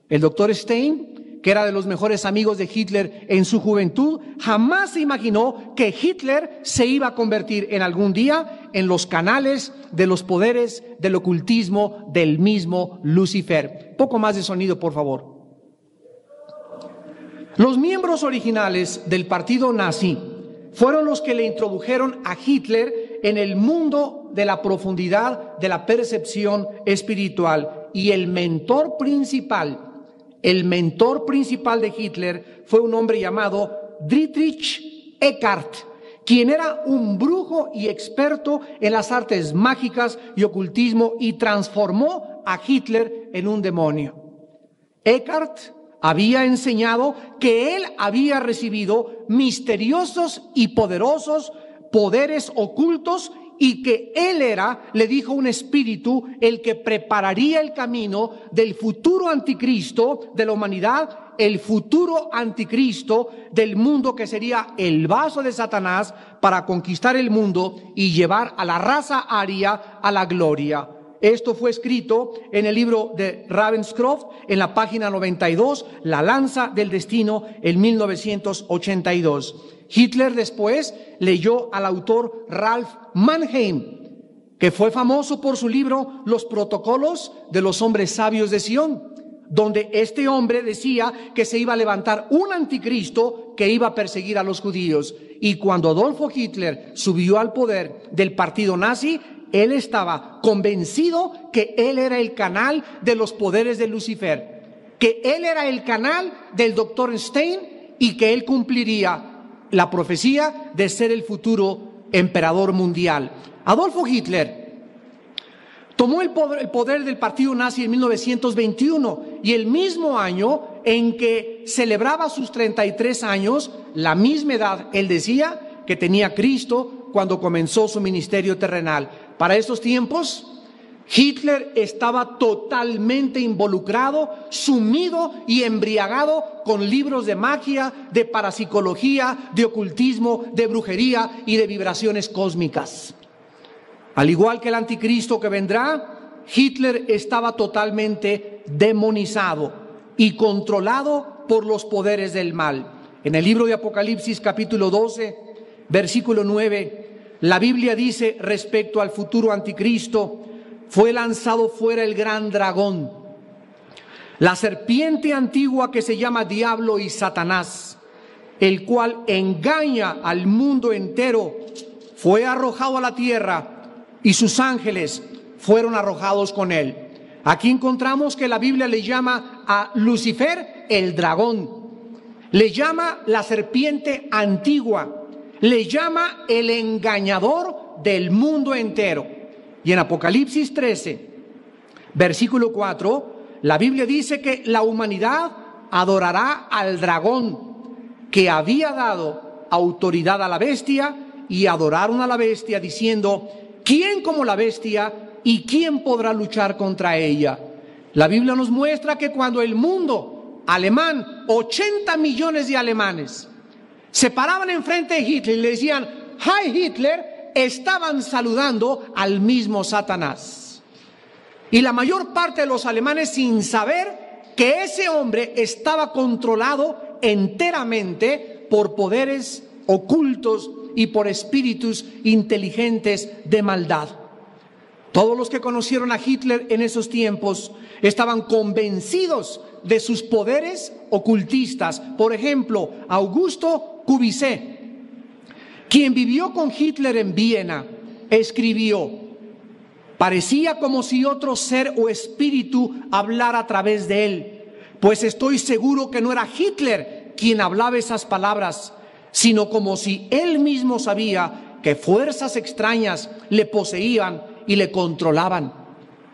El doctor Stein, que era de los mejores amigos de Hitler en su juventud, jamás se imaginó que Hitler se iba a convertir en algún día en los canales de los poderes del ocultismo del mismo Lucifer. Poco más de sonido, por favor. Los miembros originales del partido nazi fueron los que le introdujeron a Hitler en el mundo de la profundidad de la percepción espiritual, y el mentor principal de Hitler fue un hombre llamado Dietrich Eckart, quien era un brujo y experto en las artes mágicas y ocultismo, y transformó a Hitler en un demonio. Eckart había enseñado que él había recibido misteriosos y poderosos poderes ocultos, y que él era, le dijo un espíritu, el que prepararía el camino del futuro anticristo de la humanidad, el futuro anticristo del mundo, que sería el vaso de Satanás para conquistar el mundo y llevar a la raza aria a la gloria. Esto fue escrito en el libro de Ravenscroft, en la página 92, La lanza del destino, en 1982. Hitler después leyó al autor Ralph Mannheim, que fue famoso por su libro Los protocolos de los hombres sabios de Sion, donde este hombre decía que se iba a levantar un anticristo que iba a perseguir a los judíos. Y cuando Adolfo Hitler subió al poder del partido nazi, él estaba convencido que él era el canal de los poderes de Lucifer, que él era el canal del doctor Stein, y que él cumpliría la profecía de ser el futuro emperador mundial. Adolfo Hitler tomó el poder del partido nazi en 1921, y el mismo año en que celebraba sus 33 años, la misma edad, él decía, que tenía Cristo cuando comenzó su ministerio terrenal. Para estos tiempos, Hitler estaba totalmente involucrado, sumido y embriagado con libros de magia, de parapsicología, de ocultismo, de brujería y de vibraciones cósmicas. Al igual que el anticristo que vendrá, Hitler estaba totalmente demonizado y controlado por los poderes del mal. En el libro de Apocalipsis capítulo 12, versículo 9, la Biblia dice respecto al futuro anticristo: fue lanzado fuera el gran dragón, la serpiente antigua que se llama Diablo y Satanás, el cual engaña al mundo entero. Fue arrojado a la tierra y sus ángeles fueron arrojados con él. Aquí encontramos que la Biblia le llama a Lucifer el dragón, le llama la serpiente antigua, le llama el engañador del mundo entero. Y en Apocalipsis 13, versículo 4, la Biblia dice que la humanidad adorará al dragón, que había dado autoridad a la bestia, y adoraron a la bestia diciendo: ¿quién como la bestia y quién podrá luchar contra ella? La Biblia nos muestra que cuando el mundo alemán, 80 millones de alemanes, se paraban enfrente de Hitler y le decían ¡Hi Hitler!, estaban saludando al mismo Satanás. Y la mayor parte de los alemanes, sin saber que ese hombre estaba controlado enteramente por poderes ocultos y por espíritus inteligentes de maldad. Todos los que conocieron a Hitler en esos tiempos estaban convencidos de sus poderes ocultistas. Por ejemplo, Augusto Kubitschek, quien vivió con Hitler en Viena, escribió: parecía como si otro ser o espíritu hablara a través de él, pues estoy seguro que no era Hitler quien hablaba esas palabras, sino como si él mismo sabía que fuerzas extrañas le poseían y le controlaban.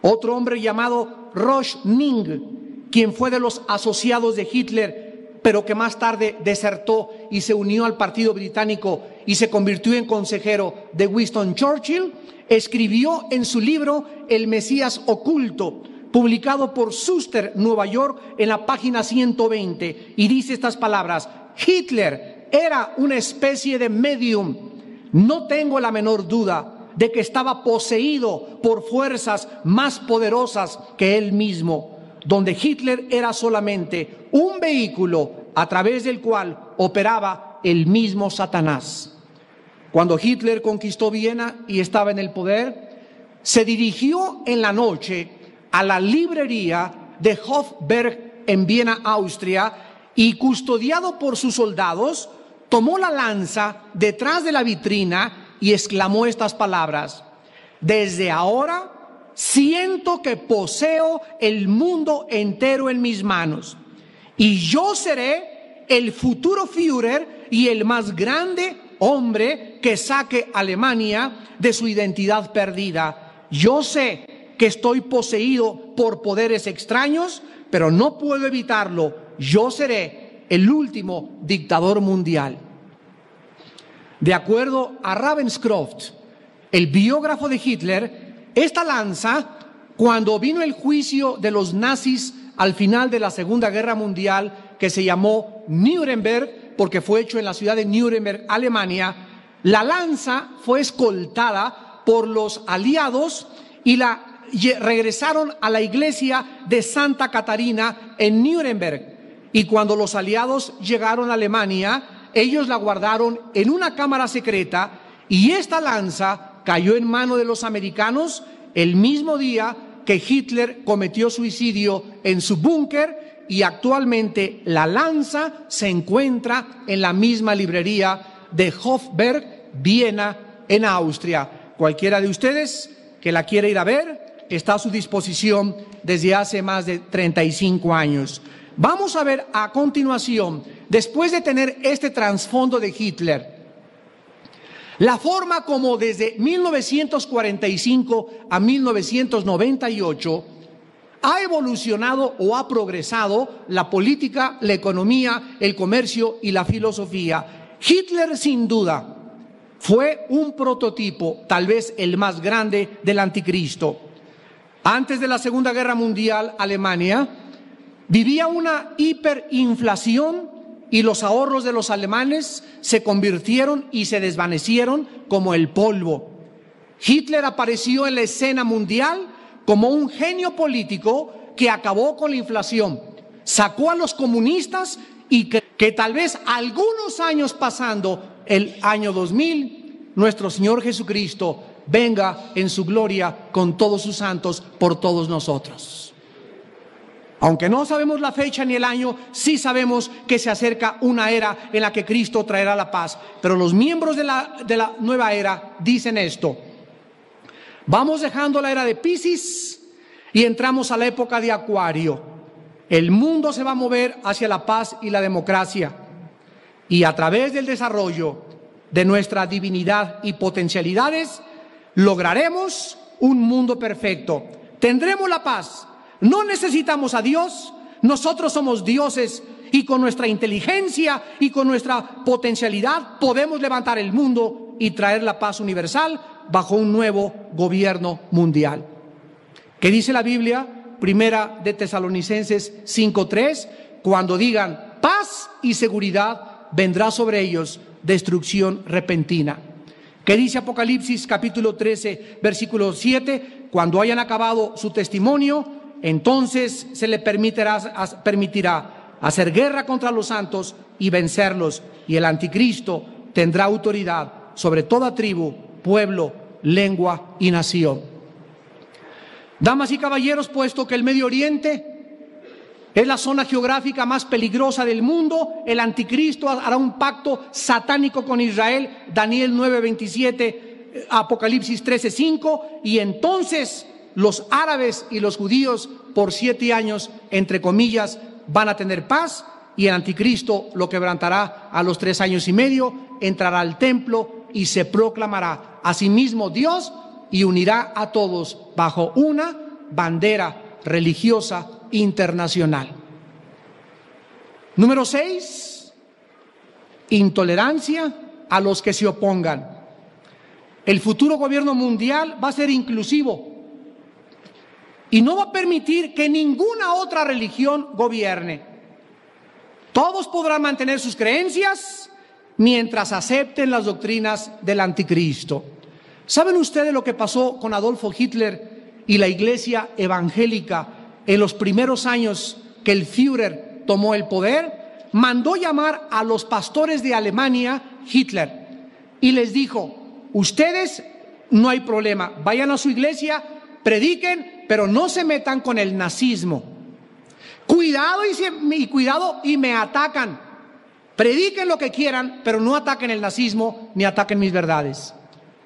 Otro hombre llamado Röschning, quien fue de los asociados de Hitler, pero que más tarde desertó y se unió al Partido Británico y se convirtió en consejero de Winston Churchill, escribió en su libro El Mesías Oculto, publicado por Schuster, Nueva York, en la página 120, y dice estas palabras: Hitler era una especie de medium. No tengo la menor duda de que estaba poseído por fuerzas más poderosas que él mismo, donde Hitler era solamente un vehículo a través del cual operaba el mismo Satanás. Cuando Hitler conquistó Viena y estaba en el poder, se dirigió en la noche a la librería de Hofberg en Viena, Austria, y custodiado por sus soldados, tomó la lanza detrás de la vitrina y exclamó estas palabras: desde ahora siento que poseo el mundo entero en mis manos, y yo seré el futuro Führer y el más grande hombre que saque a Alemania de su identidad perdida. Yo sé que estoy poseído por poderes extraños, pero no puedo evitarlo. Yo seré el último dictador mundial. De acuerdo a Ravenscroft, el biógrafo de Hitler, esta lanza, cuando vino el juicio de los nazis al final de la Segunda Guerra Mundial, que se llamó Nuremberg, porque fue hecho en la ciudad de Nuremberg, Alemania, la lanza fue escoltada por los aliados y la regresaron a la iglesia de Santa Catarina en Nuremberg. Y cuando los aliados llegaron a Alemania, ellos la guardaron en una cámara secreta, y esta lanza cayó en manos de los americanos el mismo día que Hitler cometió suicidio en su búnker, y actualmente la lanza se encuentra en la misma librería de Hofberg, Viena, en Austria. Cualquiera de ustedes que la quiera ir a ver está a su disposición desde hace más de 35 años. Vamos a ver a continuación, después de tener este trasfondo de Hitler, la forma como desde 1945 a 1998 ha evolucionado o ha progresado la política, la economía, el comercio y la filosofía. Hitler, sin duda, fue un prototipo, tal vez el más grande, del anticristo. Antes de la Segunda Guerra Mundial, Alemania vivía una hiperinflación y los ahorros de los alemanes se convirtieron y se desvanecieron como el polvo. Hitler apareció en la escena mundial como un genio político, que acabó con la inflación, sacó a los comunistas y que tal vez algunos años pasando, el año 2000, nuestro Señor Jesucristo venga en su gloria con todos sus santos por todos nosotros. Aunque no sabemos la fecha ni el año, sí sabemos que se acerca una era en la que Cristo traerá la paz. Pero los miembros de la nueva era dicen esto: vamos dejando la era de Piscis y entramos a la época de Acuario. El mundo se va a mover hacia la paz y la democracia, y a través del desarrollo de nuestra divinidad y potencialidades lograremos un mundo perfecto. Tendremos la paz. No necesitamos a Dios, nosotros somos dioses, y con nuestra inteligencia y con nuestra potencialidad podemos levantar el mundo y traer la paz universal bajo un nuevo gobierno mundial. ¿Qué dice la Biblia? Primera de Tesalonicenses 5:3, cuando digan paz y seguridad, vendrá sobre ellos destrucción repentina. ¿Qué dice Apocalipsis capítulo 13, versículo 7? Cuando hayan acabado su testimonio, entonces se le permitirá hacer guerra contra los santos y vencerlos, y el anticristo tendrá autoridad sobre toda tribu, pueblo, lengua y nación. Damas y caballeros, puesto que el Medio Oriente es la zona geográfica más peligrosa del mundo, el anticristo hará un pacto satánico con Israel, Daniel 9:27, Apocalipsis 13:5, y entonces los árabes y los judíos por 7 años, entre comillas, van a tener paz, y el anticristo lo quebrantará a los 3 años y medio, entrará al templo y se proclamará a sí mismo Dios y unirá a todos bajo una bandera religiosa internacional. Número 6, intolerancia a los que se opongan. El futuro gobierno mundial va a ser inclusivo y no va a permitir que ninguna otra religión gobierne. Todos podrán mantener sus creencias mientras acepten las doctrinas del anticristo. ¿Saben ustedes lo que pasó con Adolfo Hitler y la iglesia evangélica en los primeros años que el Führer tomó el poder? Mandó llamar a los pastores de Alemania Hitler y les dijo: ustedes no hay problema, vayan a su iglesia, prediquen, pero no se metan con el nazismo. Cuidado y me atacan. Prediquen lo que quieran, pero no ataquen el nazismo ni ataquen mis verdades.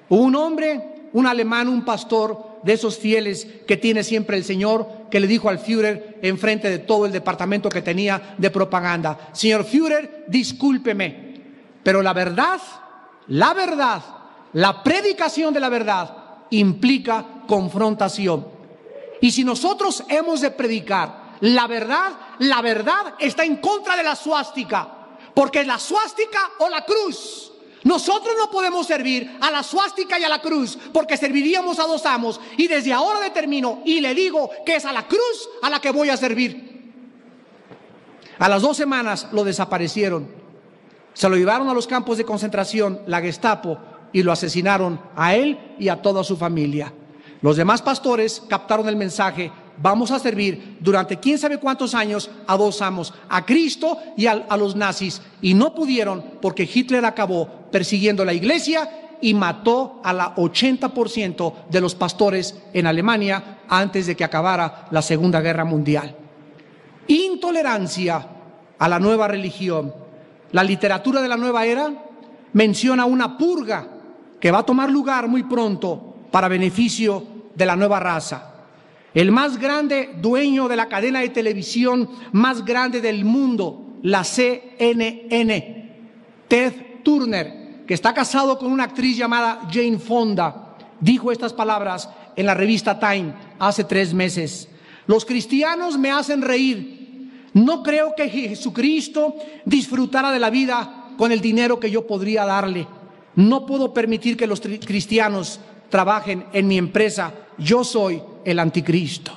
Hubo un hombre, un alemán, un pastor de esos fieles que tiene siempre el Señor, que le dijo al Führer en frente de todo el departamento que tenía de propaganda: señor Führer, discúlpeme, pero la verdad, la predicación de la verdad implica confrontación. Y si nosotros hemos de predicar la verdad está en contra de la suástica, porque es la suástica o la cruz. Nosotros no podemos servir a la suástica y a la cruz, porque serviríamos a dos amos, y desde ahora determino y le digo que es a la cruz a la que voy a servir. A las 2 semanas lo desaparecieron, se lo llevaron a los campos de concentración, la Gestapo, y lo asesinaron a él y a toda su familia. Los demás pastores captaron el mensaje: vamos a servir durante quién sabe cuántos años a dos amos, a Cristo y a los nazis, y no pudieron porque Hitler acabó persiguiendo la iglesia y mató al 80% de los pastores en Alemania antes de que acabara la Segunda Guerra Mundial. Intolerancia a la nueva religión. La literatura de la nueva era menciona una purga que va a tomar lugar muy pronto para beneficio de la nueva raza. El más grande dueño de la cadena de televisión más grande del mundo, la CNN, Ted Turner, que está casado con una actriz llamada Jane Fonda, dijo estas palabras en la revista Time hace 3 meses: los cristianos me hacen reír. No creo que Jesucristo disfrutara de la vida con el dinero que yo podría darle. No puedo permitir que los cristianos trabajen en mi empresa. Yo soy el anticristo.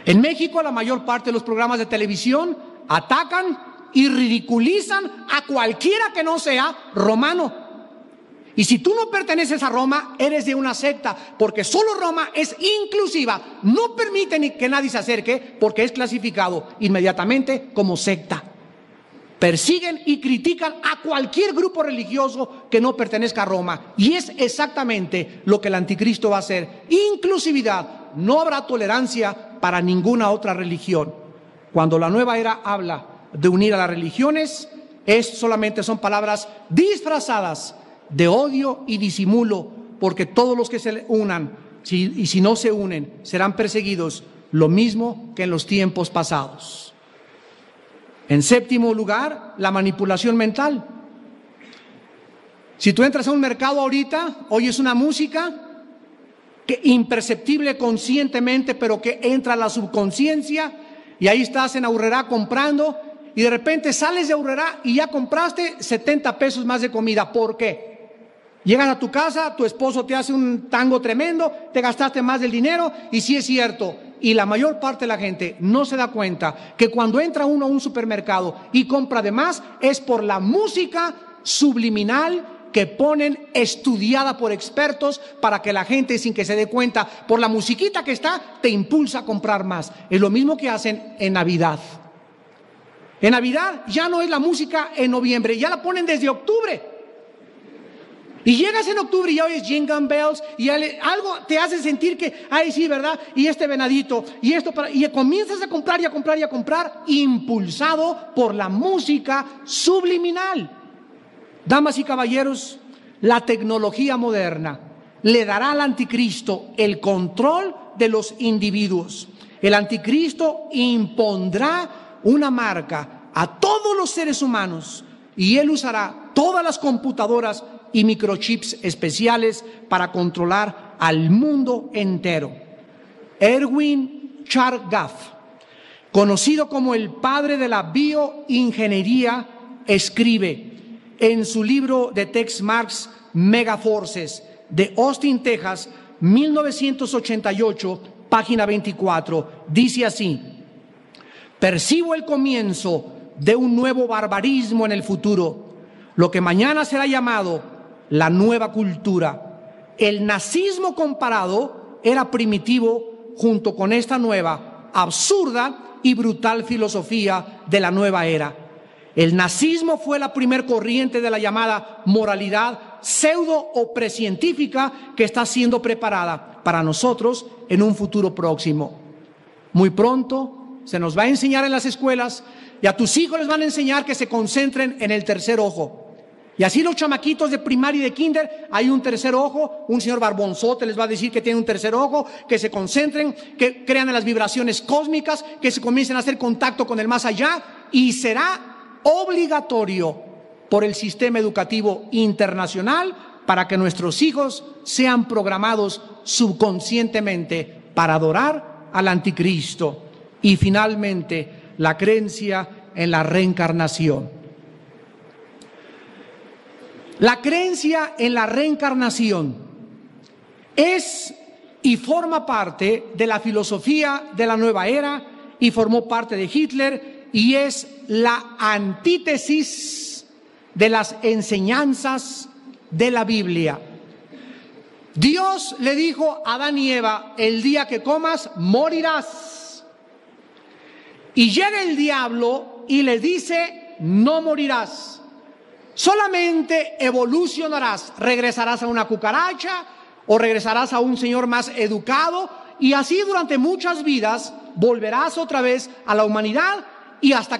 En México, la mayor parte de los programas de televisión atacan y ridiculizan a cualquiera que no sea romano. Y si tú no perteneces a Roma, eres de una secta, porque solo Roma es inclusiva. No permite ni que nadie se acerque, porque es clasificado inmediatamente como secta. Persiguen y critican a cualquier grupo religioso que no pertenezca a Roma. Y es exactamente lo que el anticristo va a hacer. Inclusividad. No habrá tolerancia para ninguna otra religión. Cuando la nueva era habla de unir a las religiones, solamente son palabras disfrazadas de odio y disimulo, porque todos los que se unan, y si no se unen, serán perseguidos, lo mismo que en los tiempos pasados. En séptimo lugar, la manipulación mental. Si tú entras a un mercado ahorita, oyes una música que imperceptible conscientemente, pero que entra a la subconsciencia, y ahí estás en Aurrerá comprando, y de repente sales de Aurrerá y ya compraste 70 pesos más de comida. ¿Por qué? Llegas a tu casa, tu esposo te hace un tango tremendo, te gastaste más del dinero, y sí es cierto. Y la mayor parte de la gente no se da cuenta que cuando entra uno a un supermercado y compra de más, es por la música subliminal que ponen, estudiada por expertos, para que la gente, sin que se dé cuenta, por la musiquita que está, te impulsa a comprar más. Es lo mismo que hacen en Navidad. En Navidad ya no es la música en noviembre, ya la ponen desde octubre. Y llegas en octubre y ya oyes Jingle Bells y algo te hace sentir que, ay sí, ¿verdad? Y este venadito, y esto y comienzas a comprar y a comprar y a comprar, impulsado por la música subliminal. Damas y caballeros, la tecnología moderna le dará al anticristo el control de los individuos. El anticristo impondrá una marca a todos los seres humanos y él usará todas las computadoras y microchips especiales para controlar al mundo entero. Erwin Chargaff, conocido como el padre de la bioingeniería, escribe en su libro de Tex Marx, Megaforces, de Austin, Texas, 1988, página 24, dice así: percibo el comienzo de un nuevo barbarismo en el futuro, lo que mañana será llamado la nueva cultura. El nazismo comparado era primitivo junto con esta nueva, absurda y brutal filosofía de la nueva era. El nazismo fue la primer corriente de la llamada moralidad pseudo o precientífica que está siendo preparada para nosotros en un futuro próximo. Muy pronto se nos va a enseñar en las escuelas, y a tus hijos les van a enseñar que se concentren en el tercer ojo. Y así los chamaquitos de primaria y de kinder, hay un tercer ojo, un señor barbonzote les va a decir que tiene un tercer ojo, que se concentren, que crean en las vibraciones cósmicas, que se comiencen a hacer contacto con el más allá, y será obligatorio por el sistema educativo internacional para que nuestros hijos sean programados subconscientemente para adorar al anticristo. Y finalmente, la creencia en la reencarnación. La creencia en la reencarnación es y forma parte de la filosofía de la nueva era y formó parte de Hitler y es la antítesis de las enseñanzas de la Biblia. Dios le dijo a Adán y Eva: el día que comas morirás. Y llega el diablo y le dice: no morirás. Solamente evolucionarás, regresarás a una cucaracha o regresarás a un señor más educado, y así durante muchas vidas volverás otra vez a la humanidad y hasta que